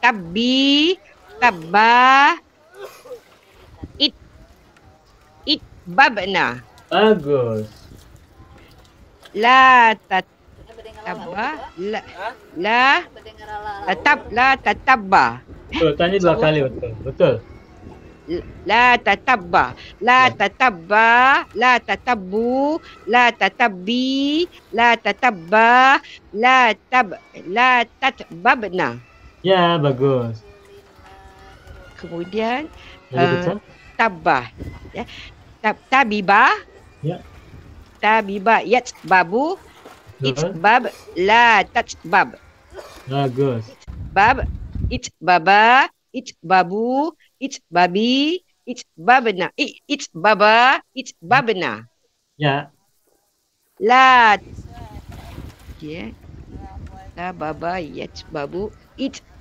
tabbi, tabba, it babna. Bagus. La tatabba, la tatabba. Betul, tanya 2 kali betul. Betul. La tatabba, la tatabba, la tatabbu, la tatabbi, la tatabba, la tatbabna. Ya, bagus. Kemudian Jadi betul? tabbah, ya. Tabibah, Ya. tabibah yatbabu, Betul. itbab, la tatbab. Bagus. Bab, itbaba, itbabu, itbabi, itbabna, itbaba, itbabna. Ya. La, ya, la baba yatbabu,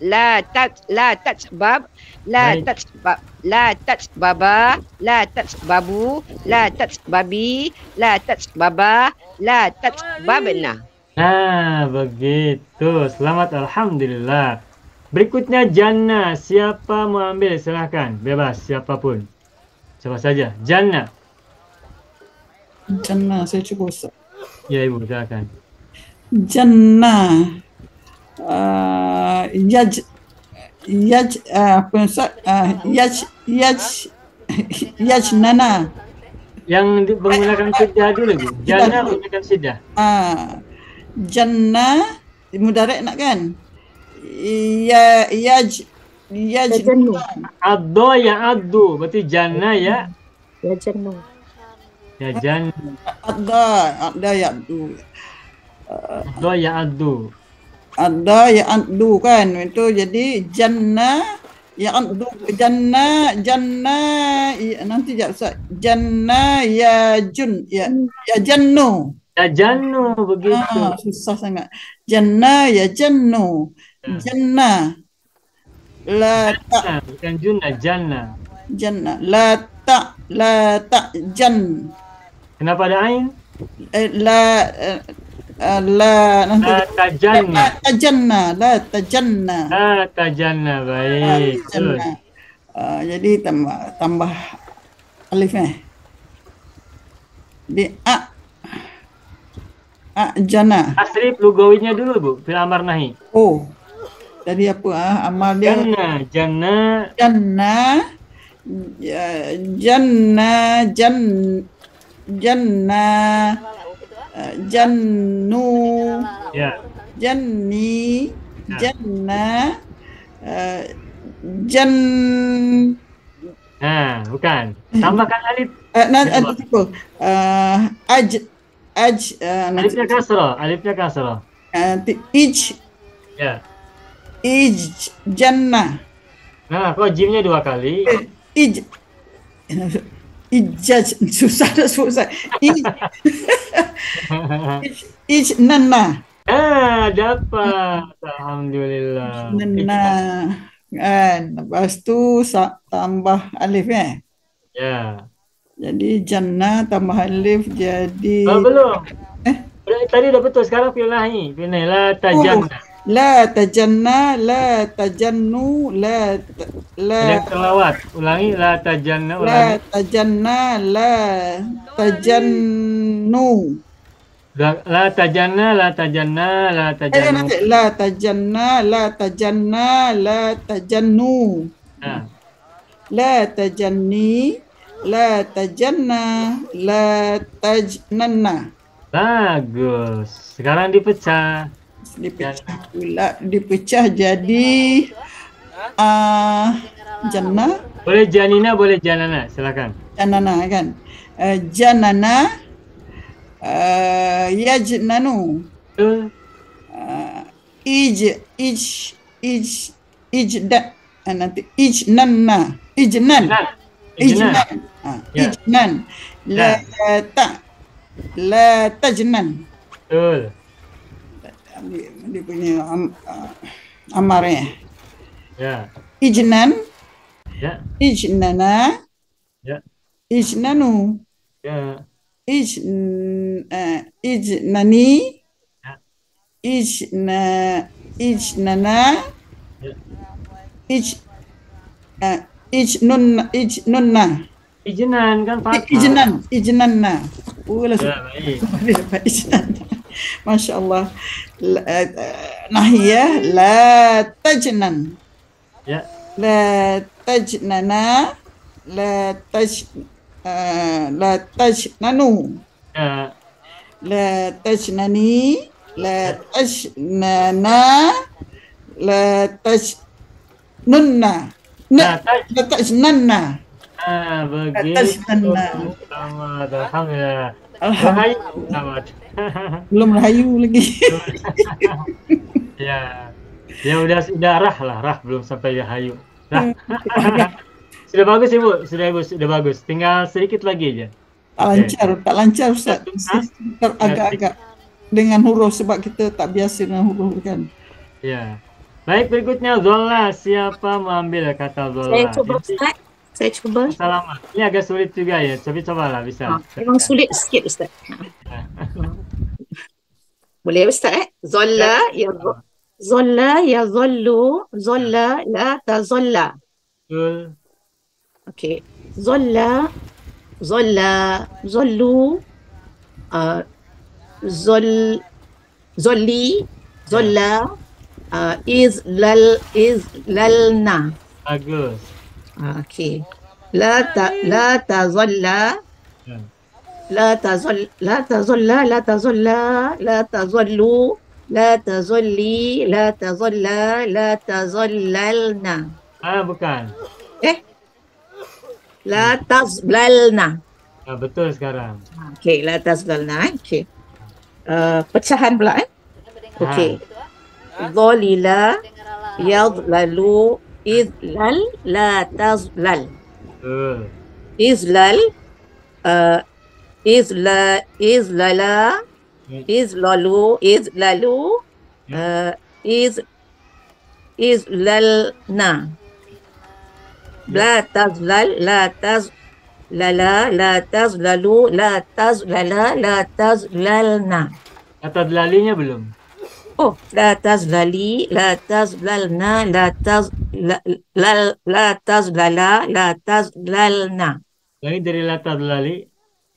la tatbab, la Baik. tatbab, la tatbaba, la tatbabu, la tatbabi, la tatbaba, la tatbabna. Nah, begitu. Selamat, alhamdulillah. Berikutnya jannah. Siapa mau ambil? Silahkan. Bebas, siapapun. Siapa saja. Jannah. Jannah, saya cuba Ustaz. Ya, Ibu, silakan. Jannah. Apa Ustaz? Yajnana. Yang menggunakan sidah dulu, Bu. Jannah menggunakan sidah. Jannah mudarik nak kan? Addo ya addu. Berarti jannah ya. Ya jannu. Ya jannah. Ada ya addu. Addo ya addu. Ada ya addu kan? Itu jadi jannah ya addu. Jannah nanti jap Ustaz. Jannah ya jannu. Ya jannu, begitu. Susah sangat. Jannah ya jannu. Jannah. La ta. Bukan junnah, jannah. Jannah. La ta jan. Kenapa ada ain? La nanti. La tajanna. La tajanna. La tajanna, baik. Terus. Jadi tambah alif di jannah. Tasrif lugawinya dulu, Bu. Fil amar nahi. Oh. Jadi apa amal dia? Jannah. Jannu. Ya. Janni. Ya. Jannah. Nah, bukan. Tambahkan alif. Nanti apa? Alifnya kasrah. Alifnya kasrah. Ya. Jannah. Nah, kok jimnya 2 kali. Susah nak sebut Ustaz. Nana. Dapat. Alhamdulillah. Nana. Kan. Lepas tu tambah alif Ya. Jadi jannah tambah alif jadi. Belum. Tadi dah betul, sekarang fi'il nahi. Fi'il nahi, la tajanna. La tajanna, la tajannu, la Ada kelawat. Ulangi, la tajanna, la ulangi. tajanna, la tajannu. La tajanna, la tajanna, la tajannu. Nanti la tajanna, la tajanna, la tajannu. Ha. La tajanni, la tajanna, la tajnanna. Bagus. Sekarang dipecah. Dipecah pula, dipecah jadi jannah, Boleh janina, boleh janana. Silakan. janana kan. Janana, yajnanu. Betul. Ijda, nanti ijnanna, ijnan, Ijnan. Ya. ijnan, la tajnan. Betul. Dia punya amar ya. Ya. Ijnan, Ya. ijnana, Ya. ijnanu, Ya. ijnani, Ya. ijnana, Ya. ijnunna, Ijnan kan fathah. ijnanna. Ya, baik. Ijnan. Masya Allah. Nahiyah la tajnan. Ya. La tajnana, la tajnanu, Ya. la tajnani, la tajnana, la tajnunna, Nah, la tajnanna. begitu. Tajnanna. Selamat, alhamdulillah. Alhamdulillah. Rahayu, selamat. Belum rahayu lagi. Ya. Ya udah rah belum sampai hayu. Rah. Sudah bagus Ibu, sudah bagus. Tinggal sedikit lagi aja. Tak lancar Ustaz. Agak-agak dengan huruf sebab kita tak biasa dengan huruf kan. Ya. Baik, berikutnya zola. Siapa mengambil kata zola? Saya cuba Ustaz. Saya cuba. Selamat. Ini agak sulit juga ya. Cobalah bisa. Memang sulit sikit Ustaz. Boleh Ustaz? Zolla ya zolla ya zollu, zolla la tazolla. Betul. Okey. Zolla, zollu, zolli, zolla, izlalna. Bagus. Okey. La tazolla, Ya. la tazolla, la tazollu, la tazolli, la tazolla, la tazollalna. Bukan. La tazlalna. Betul sekarang. Okey, la tazlalna. Okey. Pecahan pula Okey. Dhalila, yadlalu, izlal, la tazlal. Betul. Izlal, izlala, izlalu, izlalna. La tazlal, la tazlala, la tazlalu, la tazlala, la tazlalna. Kata delalinya belum? Oh, la tazlali, la tazlalna, la tazlala, la tazlalna. Lagi dari la tadlali.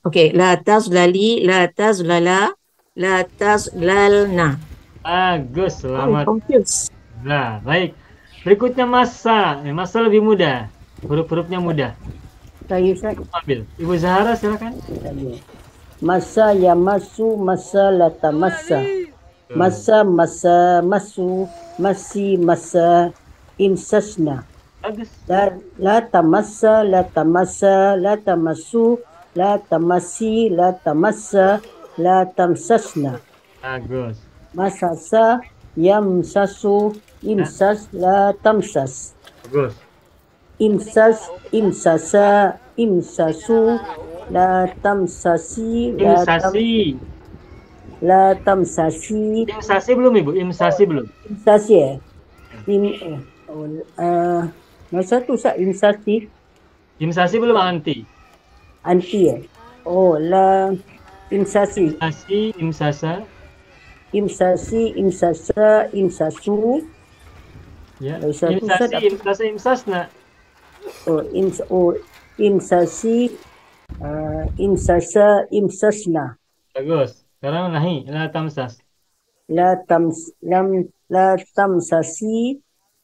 Okey, la tazlali, la tazlala, la tazlalna. Bagus, selamat. Confused. Nah, baik. Berikutnya masa. Masa lebih mudah. Huruf-hurufnya mudah. Saya Ustaz. Ambil. Ibu Zahara silakan. Masa ya masu, masa la tamassa. Masa masu, masi masa imsasna. Bagus. La tamassa, la tamassa, la tamassu, la tamasi, la tamassa, la tamsasna. Bagus. Masasa yamsasu, imsas, la tamsas. Bagus. Imsasa, imsasu, la tamsasi, Imsasi. la tamsasi. Imsasi belum Ibu? Imsasi belum? Imsasi masa tu Ustaz imsasi. Imsasi belum anti. Anti Oh, la Imsasi. Imsasa. Imsasi, imsasa, imsasu. Ya. Satu Imsasi, set imsasa, imsasna. Imsasi, imsasa, imsasna. Bagus. Sekarang nahi, la tamsas. La tamsasi.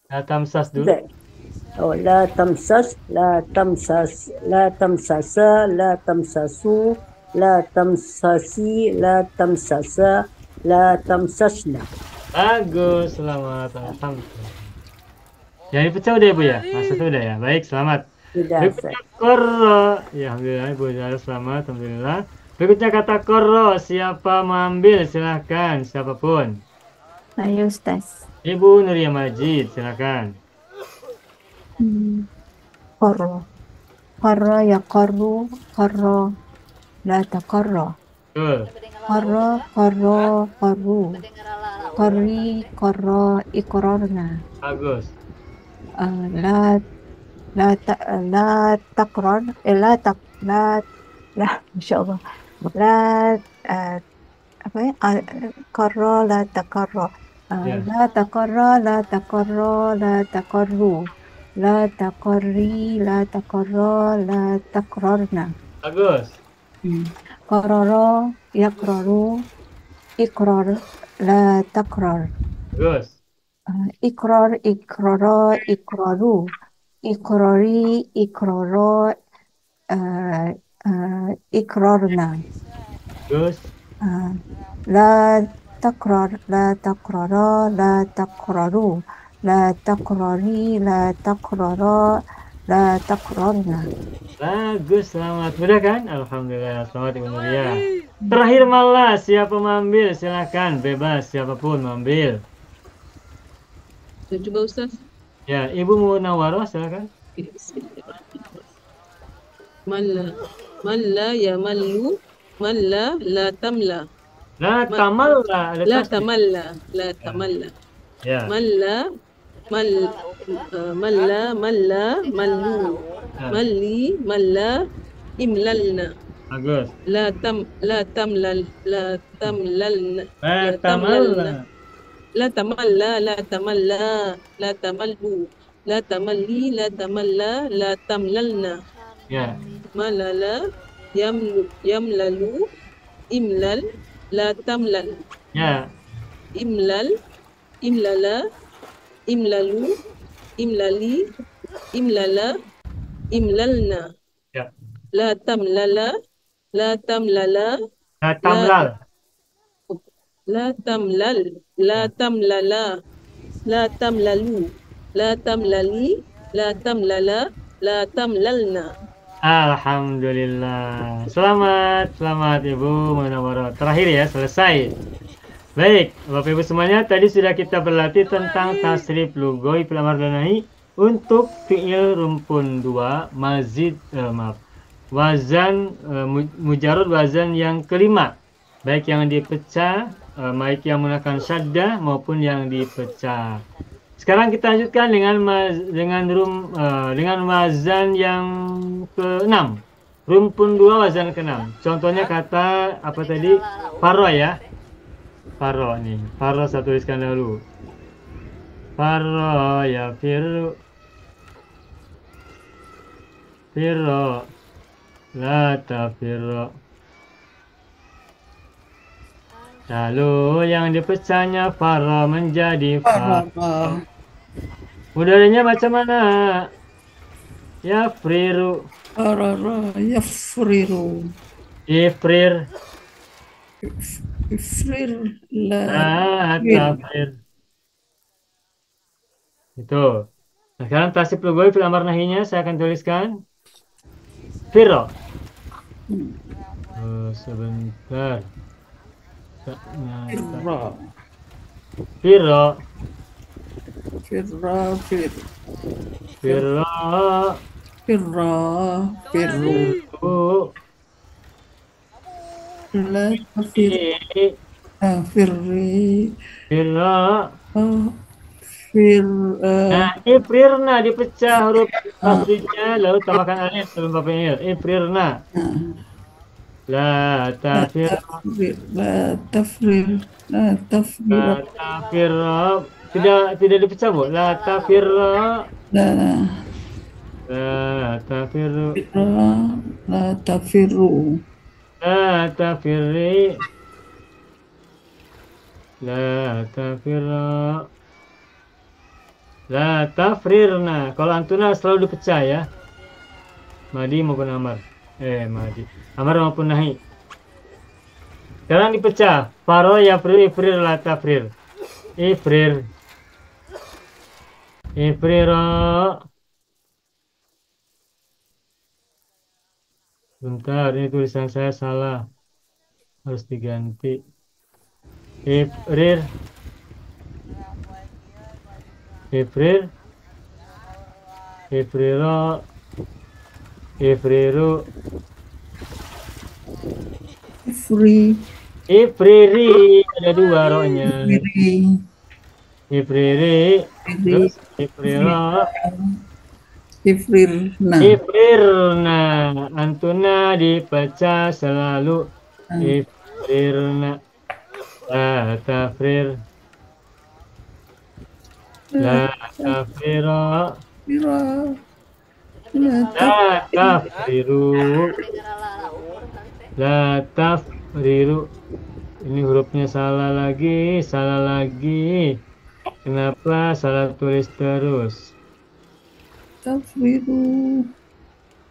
La tamsas dulu. La tamsas, la tamsasa, la tamsasu, la tamsasi, la tamsasa, la tamsasna. Bagus, selamat. Alhamdulillah. Yang dipecah udah ya, Bu ya? Masa itu udah ya. Baik, selamat. Berikutnya korro. Ya, alhamdulillah Ibu Zara selamat, alhamdulillah. Berikutnya kata korro. Siapa mengambil? Silahkan, siapapun. Saya Ustaz. Ibu Nuria Majid, silakan. Qarra. Qarra ya qarru. Qarra. La taqarra. Betul. Qarra. Qarra. Qarru. Qarri. Qarra. Iqrarna. Bagus. La taqrar. Masya Allah. Apa ya? Qarra. La taqarra. La taqarra. La taqarra. La taqarru. La taqarri, la taqarra, la taqrarna. Bagus. Qarara, yaqraru, iqrar, la taqrar. Bagus. Iqrar, iqrara, iqraru. Iqrari, iqrara, iqrarna. Bagus. La taqrar, la taqrara, la taqraru. La taqrari, la taqrara, la taqrarna. Bagus, selamat. Mudah kan? Alhamdulillah, selamat Ibu Nuria. Terakhir malah, siapa mengambil? Silakan, bebas, siapapun mengambil. Saya coba Ustaz. Ya, Ibu Munawwarah, silakan. Malla ya mallu. Malla la tamla. La tamalla. La tamalla. La tamalla. Ya. Malla mallu. Malli malla imlalna. Bagus. La tamlalna. La tamalla. La tamalla. La tamallu. La tamalli. La tamalla. La tamlalna. Ya. Malala yamlalu. Imlal. La tamlal. Ya. Imlala, imlalu, imlali, imlala, imlalna. Ya. La tamlala, la tamlala, La tamlal. la tamlal, la tamlala, la tamlalu, la tamlali, la tamlala, la tamlalna. Alhamdulillah. Selamat Ibu Munawwarah. Terakhir ya, selesai. Baik, Bapak Ibu semuanya, tadi sudah kita berlatih tentang tasrif lugoi fil amr dan nahi untuk fi'il rumpun 2 mazid wazan mujarrad wazan yang kelima, baik yang dipecah, baik yang menggunakan syaddah maupun yang dipecah. Sekarang kita lanjutkan dengan wazan yang ke-6. Rumpun 2 wazan ke-6. Contohnya kata apa tadi? Faro ya. Faro nih. Faro saya tuliskan dulu. Faro ya firru. Firro. La tafirro. Lalu yang dipecahnya faro menjadi faro. Mudahnya macam mana? Ya friru. Farara yafriru. Ifrir. Ifrir la tafir. Itu. Nah, sekarang tasrif lugoi fil amr nahinya saya akan tuliskan. Firro. Sebentar. Firra. Firro. Firra fir. Firro. Firra firru. La tafir. Firri. Firro. Nah, ifrirna dipecah huruf tasrifnya lalu tambahkan alif sebelum fi'il. Ifrirna. La tafir. La tafrir. La tafrir. La tafir. Tidak dipecah, Bu. La tafir. La La tafir. La tafiru. La tafirri. La tafir. La tafrirna. Kalau antuna selalu dipecah ya. Madi maupun amar. Madi. Amar maupun nahi. Sekarang dipecah. Faro yafrir ifrir la tafrir. Ifrir. Ifrira. Bentar, ini tulisan saya salah. Harus diganti. Ifrir. Ifrir. Ifrira. Ifriru. Ifri. Ifriri. Ada dua rohnya. Ifri. Ifriri. Terus ifrira. Ifrirna. Ifrirna. Antuna dipecah selalu. Ifrirna. La tafrir. La tafrira. La tafriru. La tafriru. Ini hurufnya salah lagi, salah lagi. Kenapa salah tulis terus? Tafriru.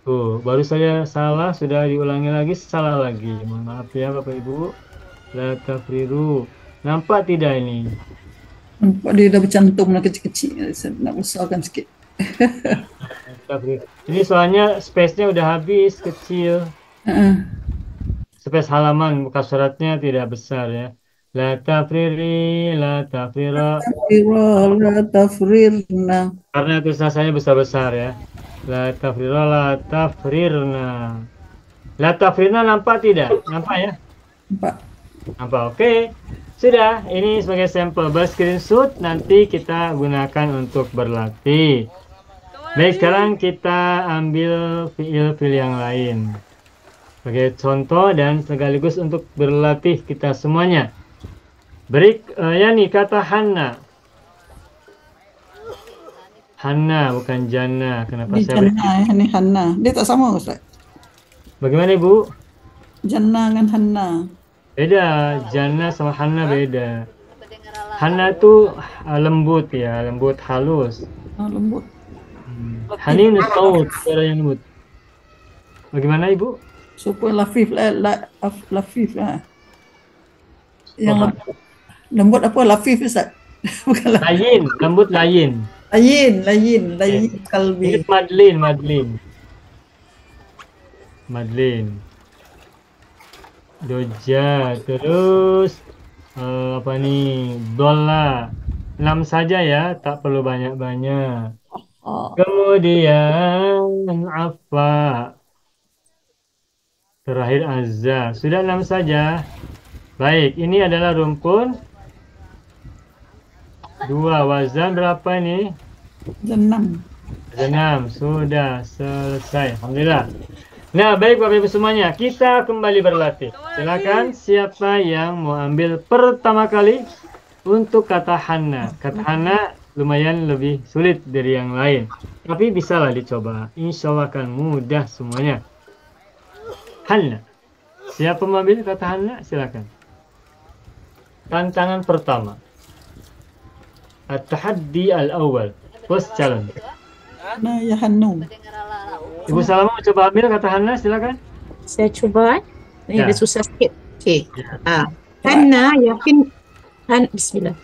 Tuh, baru saya salah, sudah diulangi lagi, salah lagi. Mohon maaf ya Bapak Ibu. La tafriru. Nampak tidak ini? Nampak dia dah bercantum lah kecil-kecil. Saya nak besarkan sikit. Ini soalnya space-nya udah habis, kecil. Space halaman, muka suratnya tidak besar ya. La tafriri, la tafrira. La tafrirna. Karena tulisan saya besar-besar ya. La tafrira, la tafrirna. La tafrirna nampak tidak? Nampak ya? Nampak. Nampak, oke. Sudah, ini sebagai sampel. Ber-screenshot nanti kita gunakan untuk berlatih. Baik, sekarang kita ambil fiil-fiil yang lain sebagai contoh dan sekaligus untuk berlatih kita semuanya. Yani kata Hanna. Hanna bukan Jannah. Kenapa Ini saya Jannah, ini Hanna. Dia tak sama Ustaz. Bagaimana Ibu? Jannah dengan Hanna. Beda, Jannah sama Hanna beda. Hanna itu lembut ya, lembut halus. Lembut. Hanin saut, suara yang lembut. Bagaimana Ibu? Supaya lafif, lafif lah. Yang lembut apa? Lafif Ustaz. Bukan layin, lembut layin. Layin kalbi. Ini Madlin. Doja, terus apa nih? Dolla. 6 saja ya, tak perlu banyak-banyak. Kemudian Afa. Terakhir Azza. Sudah 6 saja. Baik, ini adalah rumpun 2. Wazan berapa ini? 6. 6. Sudah selesai. Alhamdulillah. Nah, baik Bapak Ibu semuanya, kita kembali berlatih. Silakan siapa yang mau ambil pertama kali untuk kata Hanna. Kata Hanna lumayan lebih sulit dari yang lain, tapi bisalah dicoba. Insya Allah akan mudah semuanya. Hanna. Siapa mau ambil kata Hanna? Silakan. Tantangan pertama. At-tahaddi al-awwal. First challenge. Nah, ya Hannu. Ibu Salama mau coba ambil kata Hanna, silakan. Saya cuba. Ini Ya. dia susah sikit. Okey. Hanna yahin bismillah.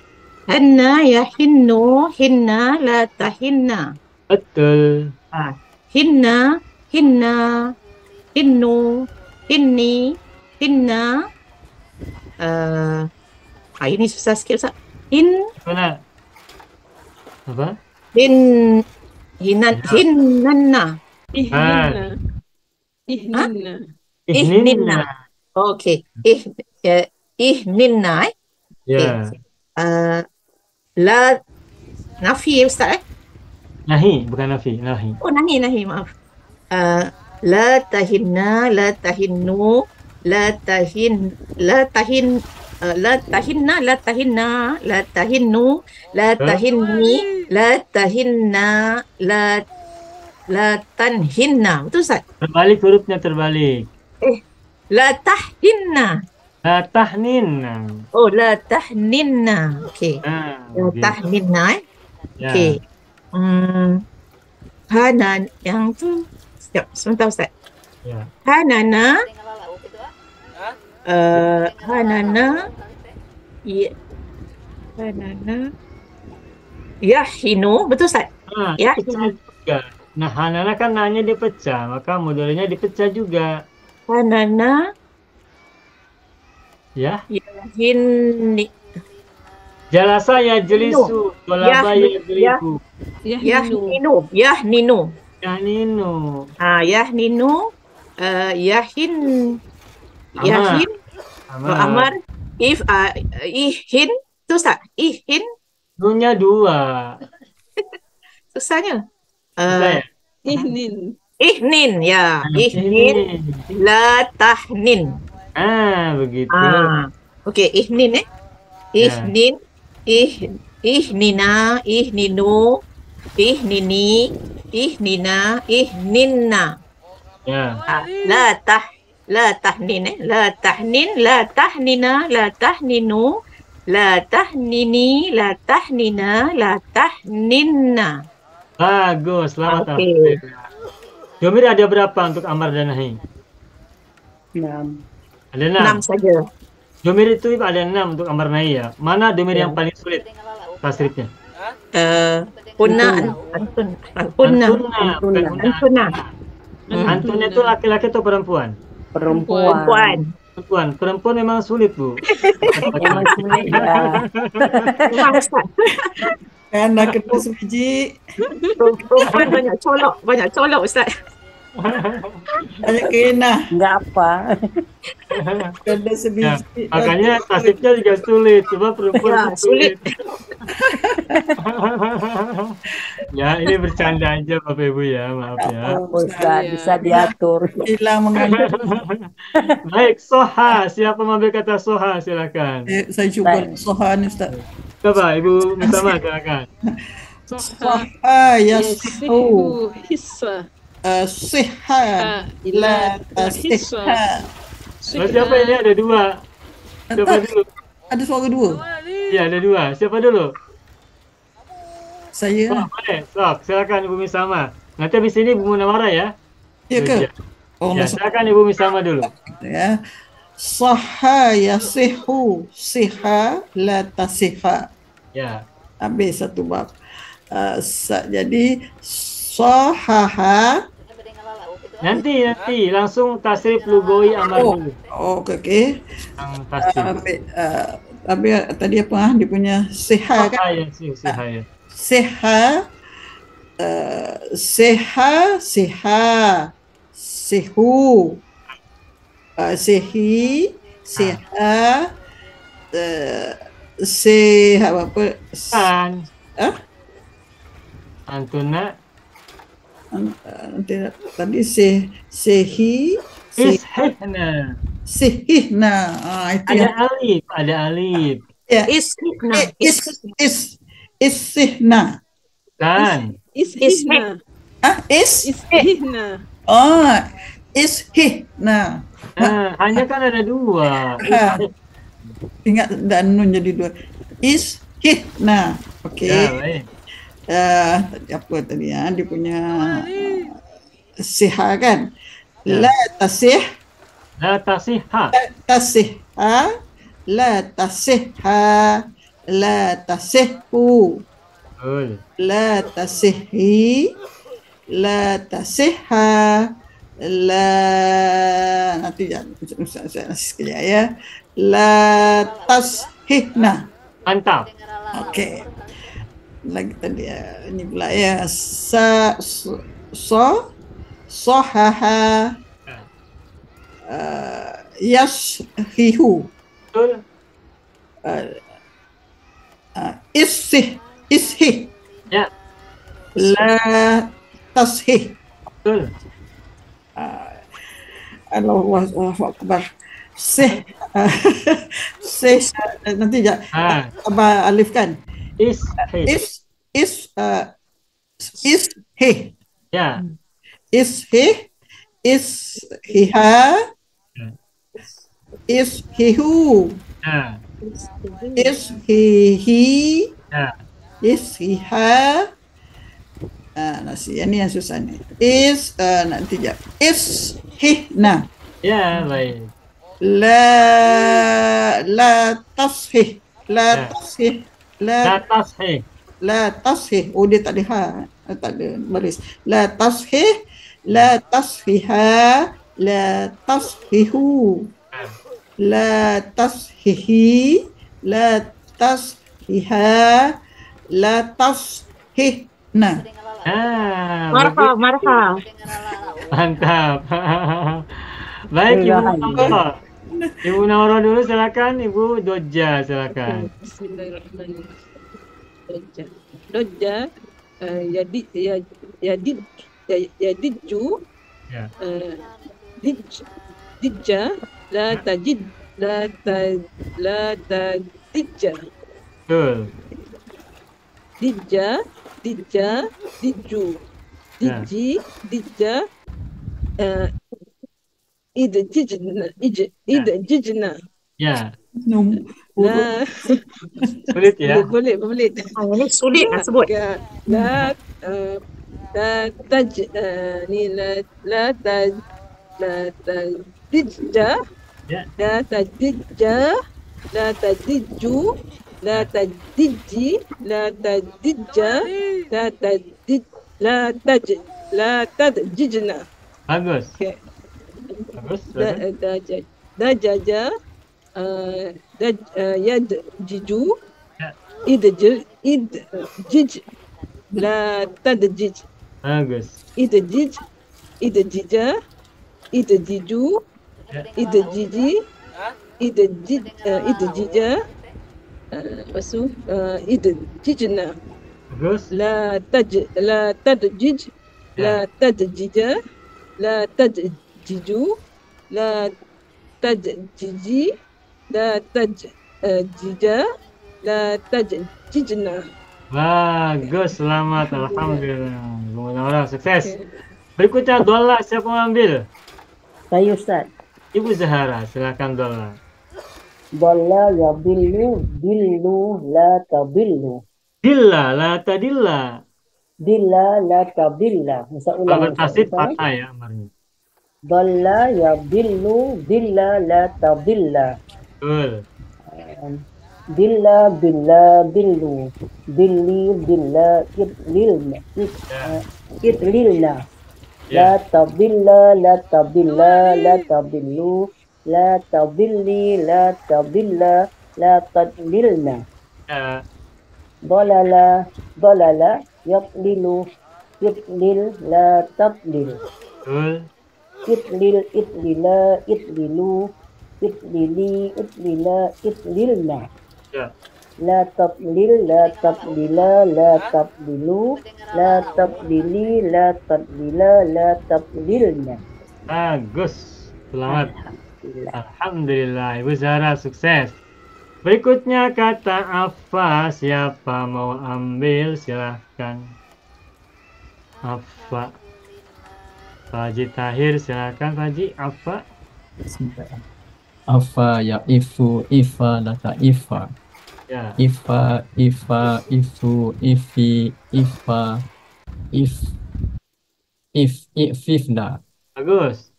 Hanna yahinnu hinna la tahinna. Betul. Hinna hinnu hinni hinna. Ini susah sikit Ustaz. Mana? Apa? Hinnanna. Ihninna. Okey. Ihninna. Ya. La nafi Ustaz Nahi, bukan nafi, nahi. Oh nahi maaf. La tahinna la tahinnu La tahin, la tahin, la tahinna, la tahinna, la tahinnu, la tahinni, la tahinna, la tanhinna. Betul Ustaz? Terbalik hurufnya, terbalik. La tahinna. La tahnin. Oh, la tahninna. Okey. La Gitu. tahninna. Ya. Okey. Hanan yang tu. Sekejap, sebentar Ustaz. Ya. Hanana. Hanana. Ya. Hanana. Yahinu. Betul Ustaz? Itu sama juga. Nah, Hanana kan nanya dipecah, maka mudhari'nya dipecah juga. Hanana. Ya. Yahinni. Jalasa yajlisu, talaba yadribu. Yahninu. Yahninu. Yahninu. Yahninu. Yahin. Amar. Yahin. Amar. Amar. Ihin. Itu Ustaz? Ihin. Nunya 2. Susahnya. Susah ya? Ihnin. Ihnin. Ya. Ihnin. La tahnin. Begitu. Okey. Ihnin Ihnin. Ihnina. Ihninu. Ihnini. Ihnina. Ihninna. Ya. La tahnin La tahnin. La tahnina. La tahninu. La tahnini. La tahnina. La tahninna. Bagus, selamat. Okey. Jomir ada berapa untuk Amar dan Nahi? 6. Ada 6. 6 saja. Jomir itu ada 6 untuk Amar Nahi ya. Mana Jomir yang paling sulit tasrifnya? Punna. Antuna. Antuna itu laki-laki atau perempuan? Perempuan. Perempuan memang sulit, Bu. Memang sulit ya. Kan dah kena sebiji. Perempuan banyak colok Ustaz. Banyak kena. Enggak apa. Kena sebiji. Makanya tasrifnya juga sulit. Coba perempuan sulit. Ya, ini bercanda aja Bapak Ibu ya, maaf ya. Ustaz, bisa diatur. Hilang mengandung. Baik, soha. Siapa mengambil kata soha? Silakan. Saya cuba soha ni Ustaz. Coba Ibu Musama, silakan. Soha yasihu. Hissa. Siha. La tasihha. Siapa ini ada 2? Siapa dulu? Ada suara 2. Ya, ada 2. Siapa dulu? Saya. Boleh. Sok, silakan Ibu Misama. Nanti habis ini Ibu Munawara ya. Ya ke? Ya, silakan Ibu Misama dulu. Ya. Sahha yasihu. Siha la tasihha. Ya. Habis satu bab. Jadi sahaha. Nanti langsung tasrif lugawi Amar dulu. Okey. Yang pasti. Tapi tadi apa dia punya siha kan? Siha. Siha, sihu, sihi, siha, apa? Antuna. Tadi sehi, Ishihna. sihihna. Itu Ada alif. Ya. Ishihna. Ishihna. Dan Ishihna. Ishihna. Ishihna. hanya kan ada 2. Ingat dan nun jadi 2. Ishihna. Okey. Ya, baik. Tadi apa tadi ya? Dia punya siha kan? La tasihha. La tasihhu. La tasihhi. La tasihha. Nanti saya sekejap ya. La tashihna. Mantap. Okey. Lagi tadi ini pula ya. Sahaha. Yashihu. Betul. Ishi. Ya. La tashih. Betul. Allahu Akbar. Seh. Seh. Nanti Abah alifkan. Is. Is he. Ya. Is he. Is hiha. Is he who. Is he. Is hiha. Nasi ini yang susah nih. Is nanti ya. Is hihna. Ya, baik. La tashih. La tashih. La tashih. La tashih. Oh, dia tak ada ha. Tak ada baris. La tashih. La tashiha. La tashihu. La tashihi. La tashiha. La tashihna. Marha. Mantap. Baik, Ibu Naura. Ibu Naura dulu silakan, Ibu Doja silakan. Bismillahirrahmanirrahim. Doja, yadiju, dijja, la tajid, la tajidja. Betul. Dijja, diju, dijja, idjijna. Ya. Nah, sulit ya? Boleh. Ini sulit nak sebut. La tajidja, la tajidja, la tajidju, la tajidji, la tajidja, la tajidjna. Bagus. Okay. Bagus. Dajaja, yadjiju, idjij, la tadjij. Bagus. Idjija, idjiju, idjiji, idjija, lepas tu idjijna. Bagus. La tadjij, la tadjija, la tajjiju, la tajjiji, la tajjija, la tajjijna. Bagus, selamat, alhamdulillah. Ibu Naura sukses. Berikutnya dola, siapa mau ambil? Saya Ustaz. Ibu Zahara, silakan dola. Dola ya billu la tabillu. Dilla, la tadilla. Dilla la tabilla. Masa ulang. Bertasid patah ya amarnya. Dola ya billu dilla la tabilla. Betul. Dilla billu. Billi billa idlilna. La tabilla la tabillu. La tabilli la tabilla la tadlilna. Dolala yadlilu idlil la tadlil. Idlil idlila idlilu idlili idlila idlilna. La tadlil la tadlila la tadlilu la tadlili la tadlila la tadlilna. Bagus. Selamat. Alhamdulillah, Ibu Zahra sukses. Berikutnya kata apa? Siapa mau ambil? Silahkan. Apa? Pak Haji Tahir, silahkan Pak Haji. Apa? Afa ya ifu ifa lata ifa. Ya. Ifa ifu ifi ifa ififna. Bagus.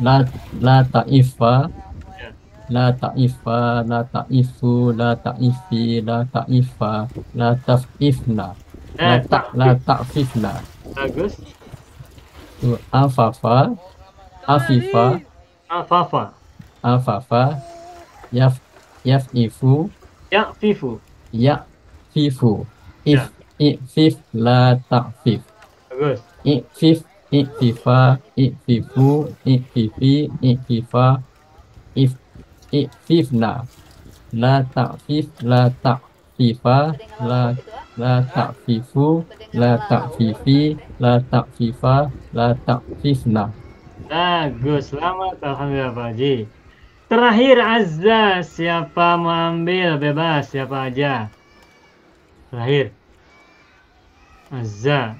La ta'ifa, la ta'ifa, la ta'ifu, la ta'ifi, la ta'ifa, la tafifna, la ta'fifna. Bagus. Afafa, afifa, afafa, yafifu, yafifu, ifif, la ta'fif. Bagus. Ififa, ififu, ififi, ififa, ififna, la ta'fif, la ta'fifa, la ta'fifu, la ta'fifi, la ta'fifa, la ta'fifna. Bagus, selamat. Alhamdulillah Pak Haji. Terakhir azza, siapa mau ambil bebas, siapa aja. Terakhir azza.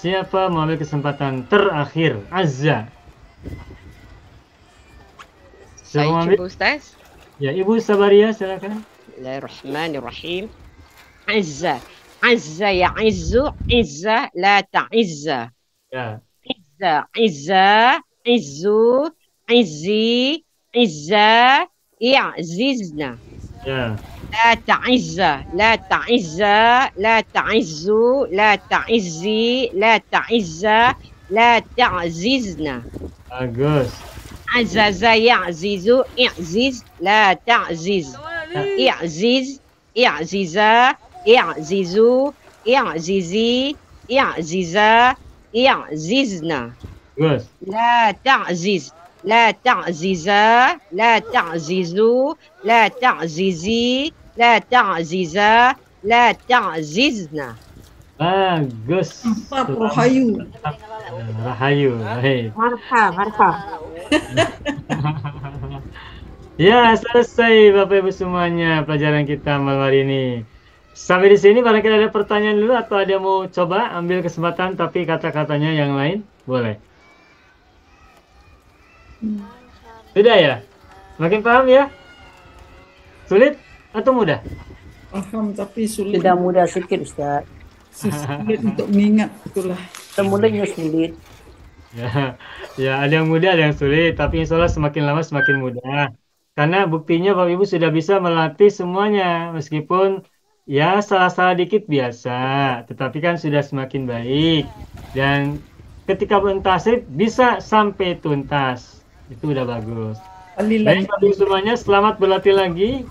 Siapa mau ambil kesempatan terakhir? Azza. Siapa mau Saya ambil? cuba Ustaz. Ya, Ibu Sabaria silakan. Bismillahirrahmanirrahim. Azza. Azza ya izzu, izza la ta'izza. Ya. Izza, izza, izzu, izzi, izza, i'zizna. Ya. لا تعزة لا تعزة لا تعزوا لا تعزي لا تعزة لا تعززنا. Bagus. عزز يعزز اعزز لا تعزز. اعزز اعززا اعززوا اعززي اعززا اعززنا. Bagus. لا تعزز لا تعززا لا تعززوا لا تعززي لا تعززا لا تعززنا. Bagus. Empat Rahayu. Rahayu. Baik. Marfa. Ya, selesai Bapak Ibu semuanya pelajaran kita malam hari ini. Sampai di sini barangkali ada pertanyaan dulu atau ada yang mau coba ambil kesempatan tapi kata-katanya yang lain? Boleh. Sudah ya? Makin paham ya? Sulit atau mudah? Paham tapi sulit. Sudah mudah sikit Ustaz. Sulit untuk mengingat itulah. Semulanya sulit. Ya, ada yang mudah, ada yang sulit, tapi insya Allah semakin lama semakin mudah. Karena buktinya Bapak Ibu sudah bisa melatih semuanya, meskipun ya salah-salah dikit biasa, tetapi kan sudah semakin baik. Dan ketika mentasrif bisa sampai tuntas, itu udah bagus. Baik Bapak Ibu semuanya, selamat berlatih lagi.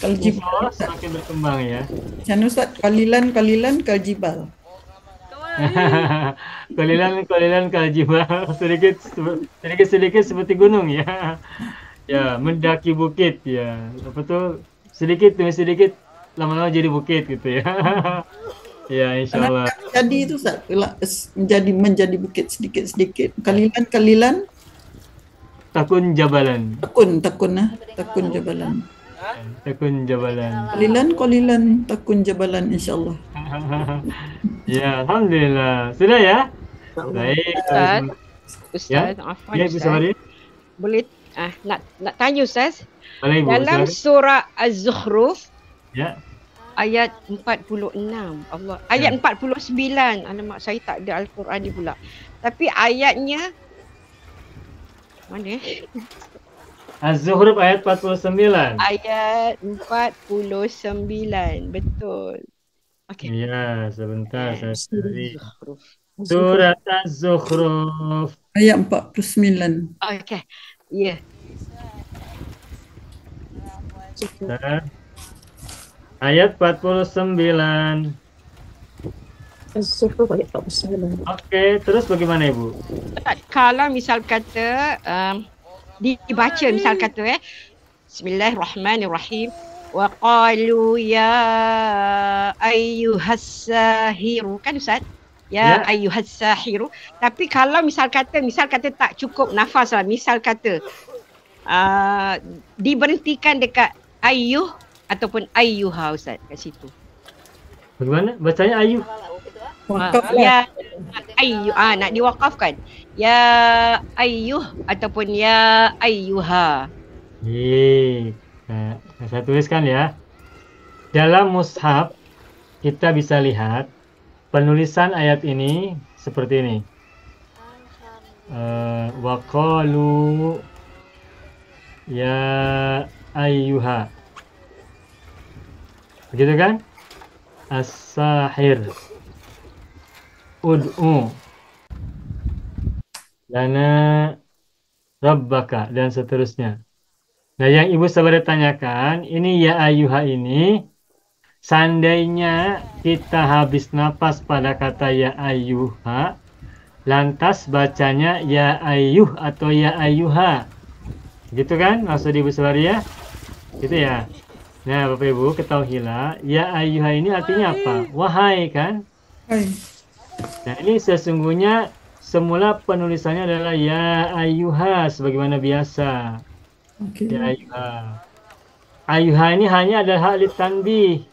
Insya Allah semakin berkembang ya. Jangan Ustaz, kalilan kaljibal. Kalilan kaljibal, sedikit seperti gunung ya. Ya, mendaki bukit ya. Apa tuh? Sedikit demi sedikit lama-lama jadi bukit gitu ya. Ya, insya Allah. Jadi itu Ustaz, menjadi bukit sedikit-sedikit. Kalilan takun jabalan. Takun jabalan. Takun jabalan. Kalilan takun jabalan insyaallah. Ya, alhamdulillah. Sudah ya? Baik. Ustaz, afwan Ustaz. Boleh nak tanya Ustaz. Boleh, Ibu, dalam surah Az-Zukhruf ya. Ayat 46. Allah. Ayat 49. Alamak, saya tak ada Al-Quran ni pula. Tapi ayatnya mana? Az-Zukhruf ayat 49. Ayat 49. Betul. Okey. Ya, sebentar saya cari. Surat Az-Zukhruf ayat 49. Okey. Ya. Ayat 49. Az-Zukhruf ayat 49. Oke, terus bagaimana Ibu? Kalau misal kata dibaca misal kata Bismillahirrahmanirrahim. Wa qalu ya ayyuhas sahiru, kan Ustaz? Ya ayyuhas sahiru. Tapi kalau misal kata tak cukup nafas lah, misal kata diberhentikan dekat ayyuh ataupun ayyuha Ustaz kat situ. Bagaimana? Bacanya ayyuh. Ya ayyuh, nak diwakafkan. Ya ayyuh ataupun ya ayyuha. Nah, saya tuliskan ya. Dalam mushaf kita bisa lihat penulisan ayat ini seperti ini. Wa qalu ya ayyuha. Begitu kan? As-sahir ud'u lana rabbaka dan seterusnya. Nah, yang Ibu Sabar tanyakan, ini ya ayyuha ini seandainya kita habis napas pada kata ya ayyuha, lantas bacanya ya ayyuh atau ya ayyuha. Gitu kan maksud Ibu Sabar ya? Gitu ya. Nah, Bapak Ibu ketahuilah, ya ayyuha ini artinya apa? Wahai kan? Hai. Nah, ini sesungguhnya semula penulisannya adalah ya ayyuha sebagaimana biasa. Oke. Ya ayyuha. Ayyuha ini hanya adalah hak litanbih.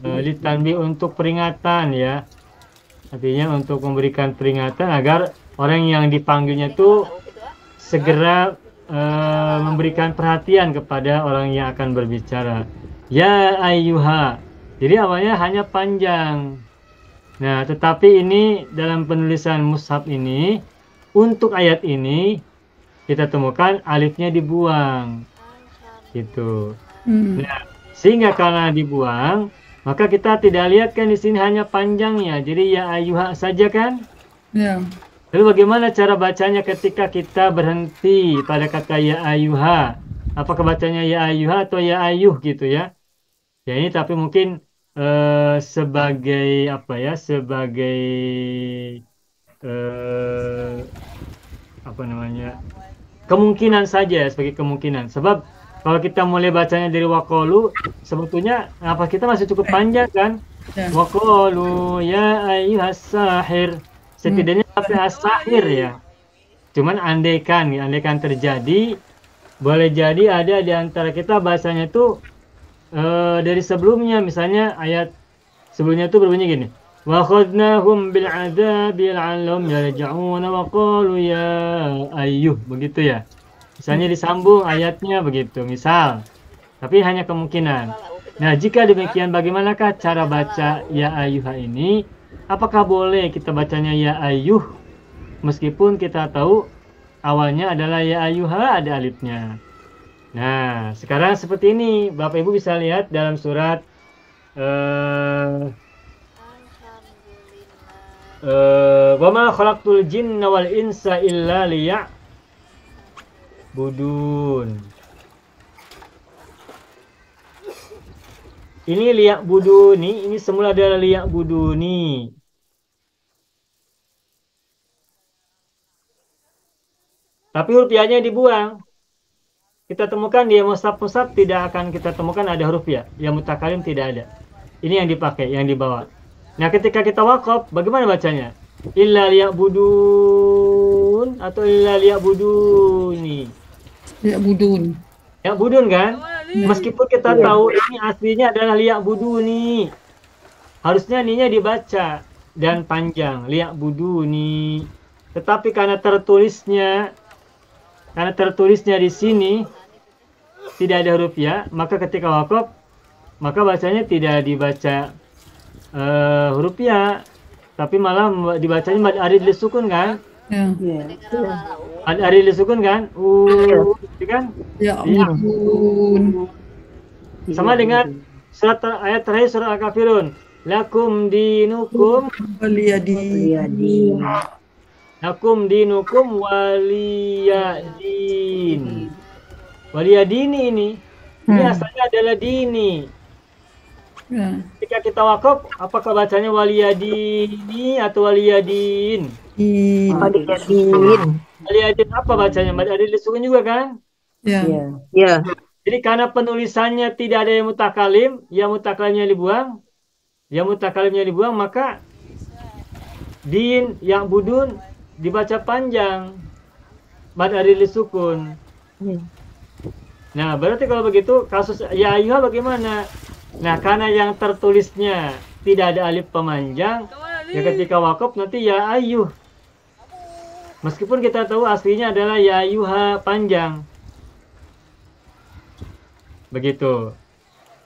Litanbih untuk peringatan ya. Artinya untuk memberikan peringatan agar orang yang dipanggilnya itu segera memberikan perhatian kepada orang yang akan berbicara. Ya ayyuha. Jadi awalnya hanya panjang. Nah, tetapi ini dalam penulisan mushaf ini, untuk ayat ini, kita temukan alifnya dibuang. Gitu. Nah, sehingga karena dibuang, maka kita tidak lihat kan di sini hanya panjangnya. Jadi ya ayyuha saja kan? Ya. Lalu bagaimana cara bacanya ketika kita berhenti pada kata ya ayyuha? Apakah bacanya ya ayyuha atau ya ayyuh gitu ya? Ya ini tapi mungkin sebagai apa ya? Sebagai apa namanya? Kemungkinan saja sebagai kemungkinan. Sebab kalau kita mulai bacanya dari waqalu, sebetulnya apa kita masih cukup panjang kan? Ya. Waqalu ya ayyuhas sahir. Setidaknya sampai as-sahir ya. Cuman andaikan terjadi, boleh jadi ada di antara kita bahasanya itu dari sebelumnya, misalnya ayat sebelumnya itu berbunyi gini. Wa khadnahum bil adzabi la'allahum yarji'un wa qalu ya ayyuh, begitu ya. Misalnya disambung ayatnya begitu, misal. Tapi hanya kemungkinan. Nah, jika demikian bagaimanakah cara baca ya ayyuha ini? Apakah boleh kita bacanya ya ayyuh meskipun kita tahu awalnya adalah ya ayyuha ada alifnya. Nah, sekarang seperti ini, Bapak Ibu bisa lihat dalam surat wa ma khalaqtul jinna wal insa illa liya'budun. Ini liya'buduni, ini semula adalah liya'buduni. Tapi huruf ya-nya dibuang. Kita temukan di mushaf tidak akan kita temukan ada huruf ya. Yang mutakalim tidak ada. Ini yang dipakai, yang dibawa. Nah, ketika kita waqaf, bagaimana bacanya? Illa liya'budun atau illa liya'buduni? Liya'budun. Liya'budun kan? Meskipun kita tahu ini aslinya adalah liya'buduni. Harusnya ininya dibaca dan panjang, liya'buduni. Tetapi karena tertulisnya di sini tidak ada huruf ya, maka ketika waqaf maka bacanya tidak dibaca huruf ya, tapi malah dibacanya mad arid lisukun kan? Ya. Mad arid lisukun kan? Kan? Ya ampun. Sama dengan surat ayat terakhir surat Al-Kafirun. Lakum dinukum waliyadin. Lakum dinukum waliyadin. Waliyadini ini asalnya adalah dini. Ya. Ketika kita wakaf, apakah bacanya waliyadini atau waliyadin? Waliyadin apa bacanya? Ada disukun juga kan? Ya. Ya. Jadi karena penulisannya tidak ada yang mutakalim, yang mutakalimnya dibuang, maka din yang budun dibaca panjang. Mad adil sukun. Nah, berarti kalau begitu kasus ya ayyuha bagaimana? Nah, karena yang tertulisnya tidak ada alif pemanjang, ya ketika waqaf nanti ya ayyuh. Meskipun kita tahu aslinya adalah ya ayyuha panjang. Begitu.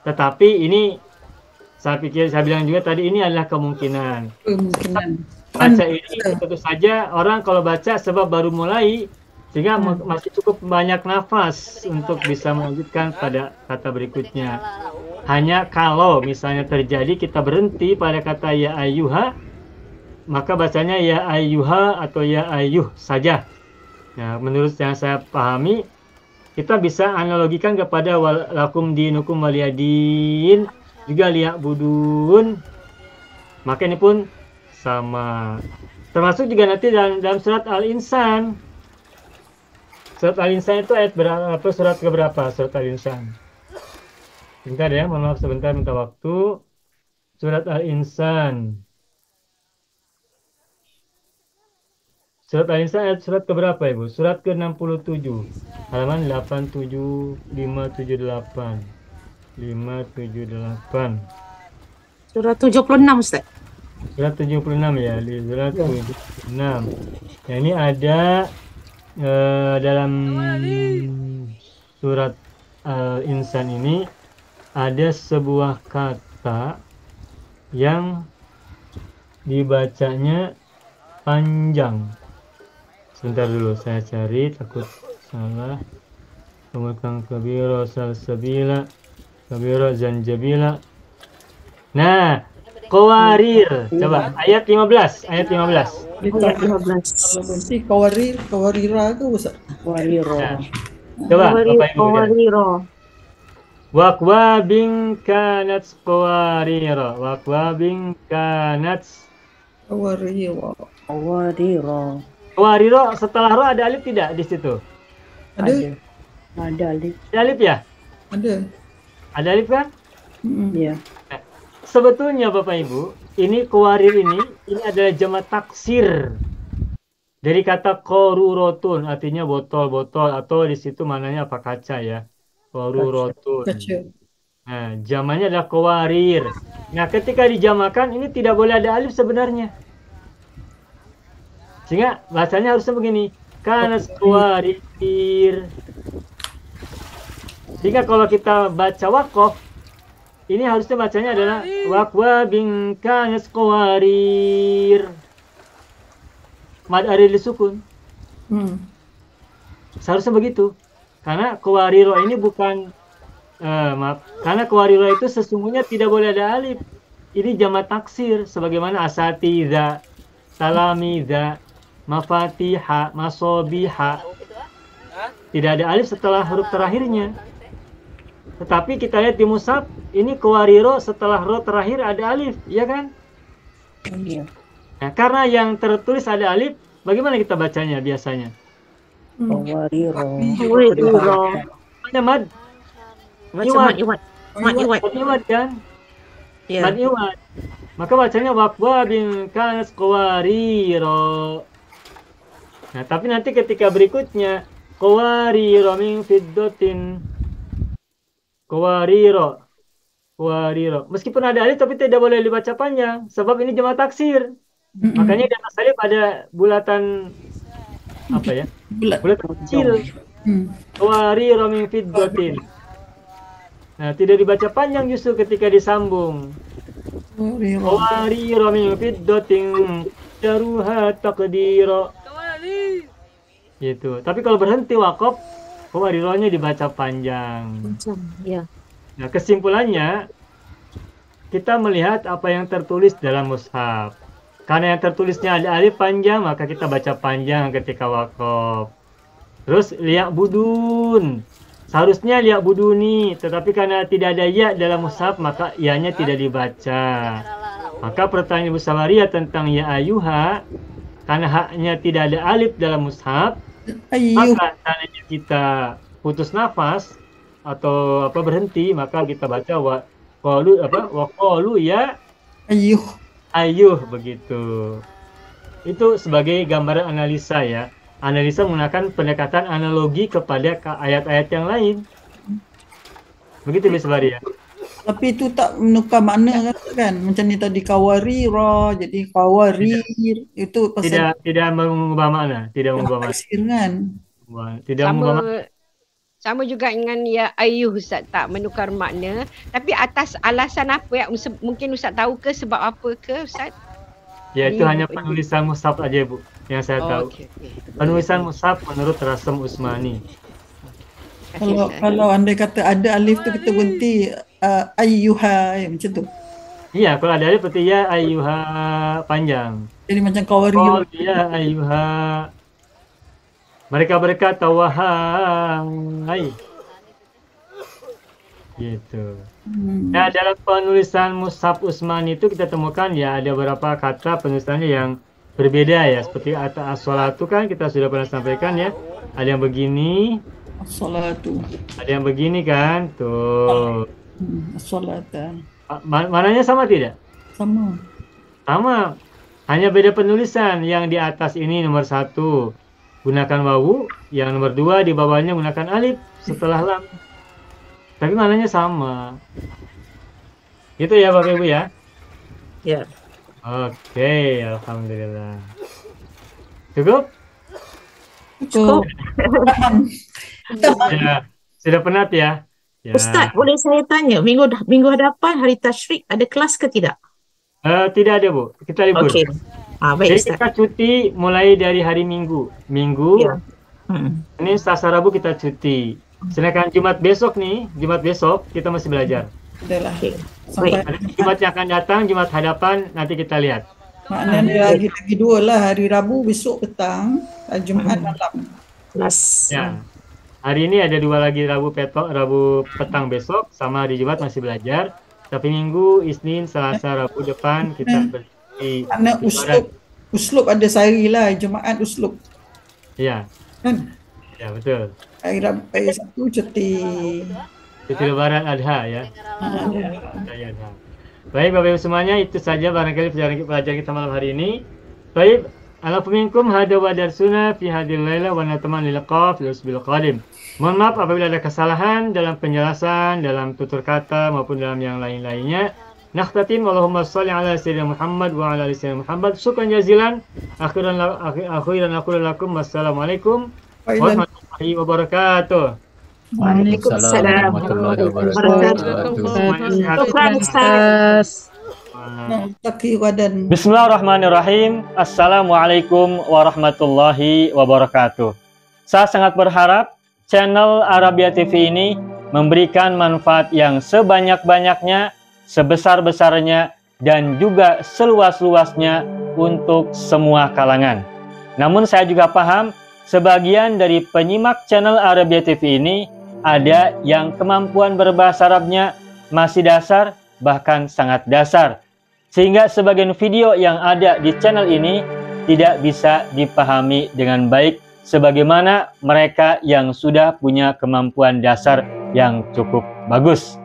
Tetapi ini saya bilang juga tadi ini adalah kemungkinan. Baca ini tentu saja orang kalau baca sebab baru mulai sehingga masih cukup banyak nafas untuk bisa melanjutkan pada kata berikutnya. Hanya kalau misalnya terjadi kita berhenti pada kata ya ayyuha, maka bacanya ya ayyuha atau ya ayyuh saja. Nah, menurut yang saya pahami, kita bisa analogikan kepada lakum dinukum waliyadin, juga liya'budun. Maka ini pun sama. Termasuk juga nanti dalam surat Al-Insan. Surat Al-Insan itu ayat berapa? Surat keberapa? Surat Al-Insan. Sebentar ya, mohon maaf sebentar minta waktu. Surat Al-Insan. Surat Al-Insan ayat surat keberapa Ibu? Surat ke-67. Halaman 87578. 578. Surah 76 Ustaz. Surat 76 ya, di surat 76. Nah, ini ada dalam surat Al-Insan ini ada sebuah kata yang dibacanya panjang. Sebentar dulu saya cari, takut salah. Kemudian kabiro salsabila, kabiro zanjabila. Nah, qawarir. Coba ayat 15, ayat 15. Ayat 15. Kalau berarti kawarira ke Ustaz? Nah, coba Bapak Ibu lihat. Qawariro. Waqwabin kanat qawarira. Waqwabin kanat Kawarira. Qawarira. qawarira. Setelah ro ada alif tidak di situ? Ada? Ada alif. Ada alif ya? Ada. Ada alif kan? Ya. Nah, sebetulnya Bapak Ibu, ini qawarir ini adalah jamak taksir dari kata qarurotun, artinya botol-botol, atau di situ mananya apa, kaca ya, qarurotun. Kaca. Nah, jamannya adalah qawarir. Nah, ketika dijamakan ini tidak boleh ada alif sebenarnya. Sehingga bahasanya harusnya begini, kanas qawarir. Sehingga kalau kita baca waqaf, ini harusnya bacanya adalah waqwabin kanas qawarir. Mad aril disukun. Seharusnya begitu. Karena qawariro ini bukan maaf, karena qawariro itu sesungguhnya tidak boleh ada alif. Ini jamak taksir sebagaimana asatiza, talamiza, mafatiha, masobiha. Tidak ada alif setelah huruf terakhirnya. Tetapi kita lihat di mushaf, ini qawariro setelah ro terakhir ada alif, ya kan? Iya. Nah, karena yang tertulis ada alif, bagaimana kita bacanya biasanya? Qawarira. Qawariro. Ada mad. Baca mat iwat. Mat iwat. Mad iwad kan? Ya. Mad iwad. Maka bacanya waqwabin kanas qawariro. Nah, tapi nanti ketika berikutnya qawariro min fiddatin. Qawariro. Qawariro. Meskipun ada alif tapi tidak boleh dibaca panjang sebab ini jamak taksir. Makanya di atas alif ada bulatan apa ya? Bulatan kecil. Qawariro min fiddatin. Nah, tidak dibaca panjang justru ketika disambung. Qawariro min fiddatin daruha taqdira. Gitu. Tapi kalau berhenti waqaf, qawarironya dibaca panjang. Ya. Nah, kesimpulannya kita melihat apa yang tertulis dalam mushaf. Karena yang tertulisnya ada alif panjang, maka kita baca panjang ketika waqaf. Terus liak budun. Seharusnya liak buduni, tetapi karena tidak ada ya dalam mushaf, maka ya-nya tidak dibaca. Maka pertanyaan Ibu Sawaria tentang ya ayuha, karena haknya tidak ada alif dalam mushaf, maka tandanya kita putus nafas atau apa berhenti, maka kita baca waqalu ya ayuh begitu. Itu sebagai gambaran analisa ya. Analisa menggunakan pendekatan analogi kepada ayat-ayat yang lain. Begitu Bisa ya. Tapi itu tak menukar makna kan? Macam ni tadi kawarira jadi kawarir itu pasal tidak mengubah makna, tidak mengubah makna. Kan? Tidak mengubah makna. Sama juga dengan ya ayuh Ustaz, tak menukar makna. Tapi atas alasan apa ya? Mungkin Ustaz tahu ke sebab apa ke Ustaz? Ya itu hanya penulisan mushaf aja Bu yang saya tahu. Okay. Penulisan mushaf menurut Rasm Usmani. Kalau andai kata ada alif tu kita berhenti ayyuha macam tu. Iya, kalau ada alif berarti ya ayyuha panjang. Jadi macam kawariyah. Ya ayyuha. Mereka berkata wahai. Gitu. Nah, dalam penulisan mushaf Usmani itu kita temukan ya ada beberapa kata penulisannya yang berbeda ya. Seperti as-sholatu kan kita sudah pernah sampaikan ya. Ada yang begini. As-sholatu. Ada yang begini kan. Tuh. As-salata. Mananya sama tidak? Sama. Sama. Hanya beda penulisan. Yang di atas ini nomor 1 gunakan wawu, yang nomor 2 di bawahnya gunakan alif setelah lam. Tapi mananya sama. Gitu ya Bapak Ibu ya? Ya. Oke, alhamdulillah. Cukup? Cukup. Ya, sudah penat ya? Ya. Ustaz, boleh saya tanya, minggu hadapan hari tasyrik ada kelas ke tidak? Tidak ada Bu, kita libur. Okey. Baik Jadi Ustaz. kita cuti mulai dari hari Minggu. Minggu, Ya. ini Selasa Rabu kita cuti. Sedangkan Jumat besok kita masih belajar. Adalah. Baik. Ada Jumat yang akan datang, Jumat hadapan nanti kita lihat. Maknanya lagi 2 lah, hari Rabu besok petang, Jumaat malam. Kelas. Ya. Hari ini ada 2 lagi Rabu petang besok, sama hari Jumat masih belajar. Tapi Minggu, Isnin, Selasa, Rabu depan kita berdiri. Karena uslub ada sehari lah, Jumaat uslub. Iya. Kan? Ya betul. Hari Sabtu cuti. Cuti Lebaran Adha ya. Adha. Baik Bapak Ibu semuanya, itu saja barangkali pelajaran kita malam hari ini. Baik, alafu minkum hada wa darsuna fi hadhil laila wa natamanna liqa fil usbil qadim. Mohon maaf apabila ada kesalahan dalam penjelasan, dalam tutur kata maupun dalam yang lain-lainnya. Nakhtatim Allahumma shalli ala sayyidina Muhammad wa ala ali sayyidina Muhammad. Syukran jazilan. Akhiran aqulu lakum wassalamualaikum warahmatullahi wabarakatuh. Waalaikumsalam warahmatullahi wabarakatuh. Bismillahirrahmanirrahim. Assalamualaikum warahmatullahi wabarakatuh. Saya sangat berharap channel Arabia TV ini memberikan manfaat yang sebanyak-banyaknya, sebesar-besarnya, dan juga seluas-luasnya untuk semua kalangan. Namun saya juga paham sebagian dari penyimak channel Arabia TV ini ada yang kemampuan berbahasa Arabnya masih dasar, bahkan sangat dasar. Sehingga sebagian video yang ada di channel ini tidak bisa dipahami dengan baik sebagaimana mereka yang sudah punya kemampuan dasar yang cukup bagus.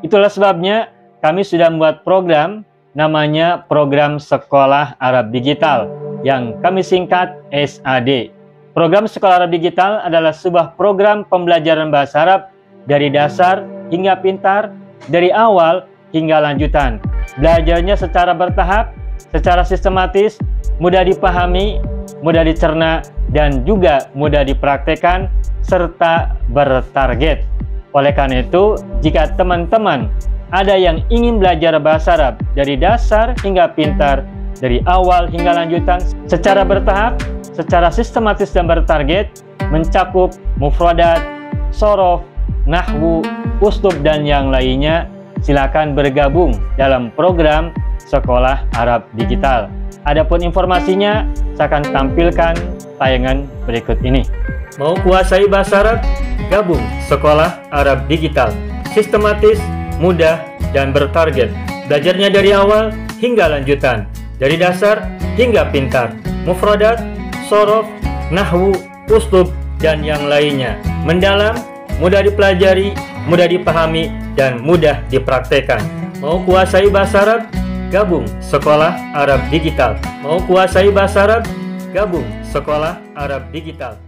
Itulah sebabnya kami sudah membuat program namanya Program Sekolah Arab Digital yang kami singkat SAD. Program Sekolah Arab Digital adalah sebuah program pembelajaran bahasa Arab dari dasar hingga pintar, dari awal hingga lanjutan. Belajarnya secara bertahap, secara sistematis, mudah dipahami, mudah dicerna, dan juga mudah dipraktekkan, serta bertarget. Oleh karena itu, jika teman-teman ada yang ingin belajar bahasa Arab dari dasar hingga pintar, dari awal hingga lanjutan, secara bertahap, secara sistematis dan bertarget, mencakup mufradat, sorof, nahwu, uslub, dan yang lainnya, silakan bergabung dalam program Sekolah Arab Digital. Adapun informasinya, saya akan tampilkan tayangan berikut ini. Mau kuasai bahasa Arab? Gabung Sekolah Arab Digital. Sistematis, mudah, dan bertarget. Belajarnya dari awal hingga lanjutan. Dari dasar hingga pintar. Mufradat, sorof, nahwu, uslub, dan yang lainnya. Mendalam, mudah dipelajari, mudah dipahami, dan mudah dipraktekkan. Mau kuasai bahasa Arab? Gabung Sekolah Arab Digital. Mau kuasai bahasa Arab? Gabung Sekolah Arab Digital.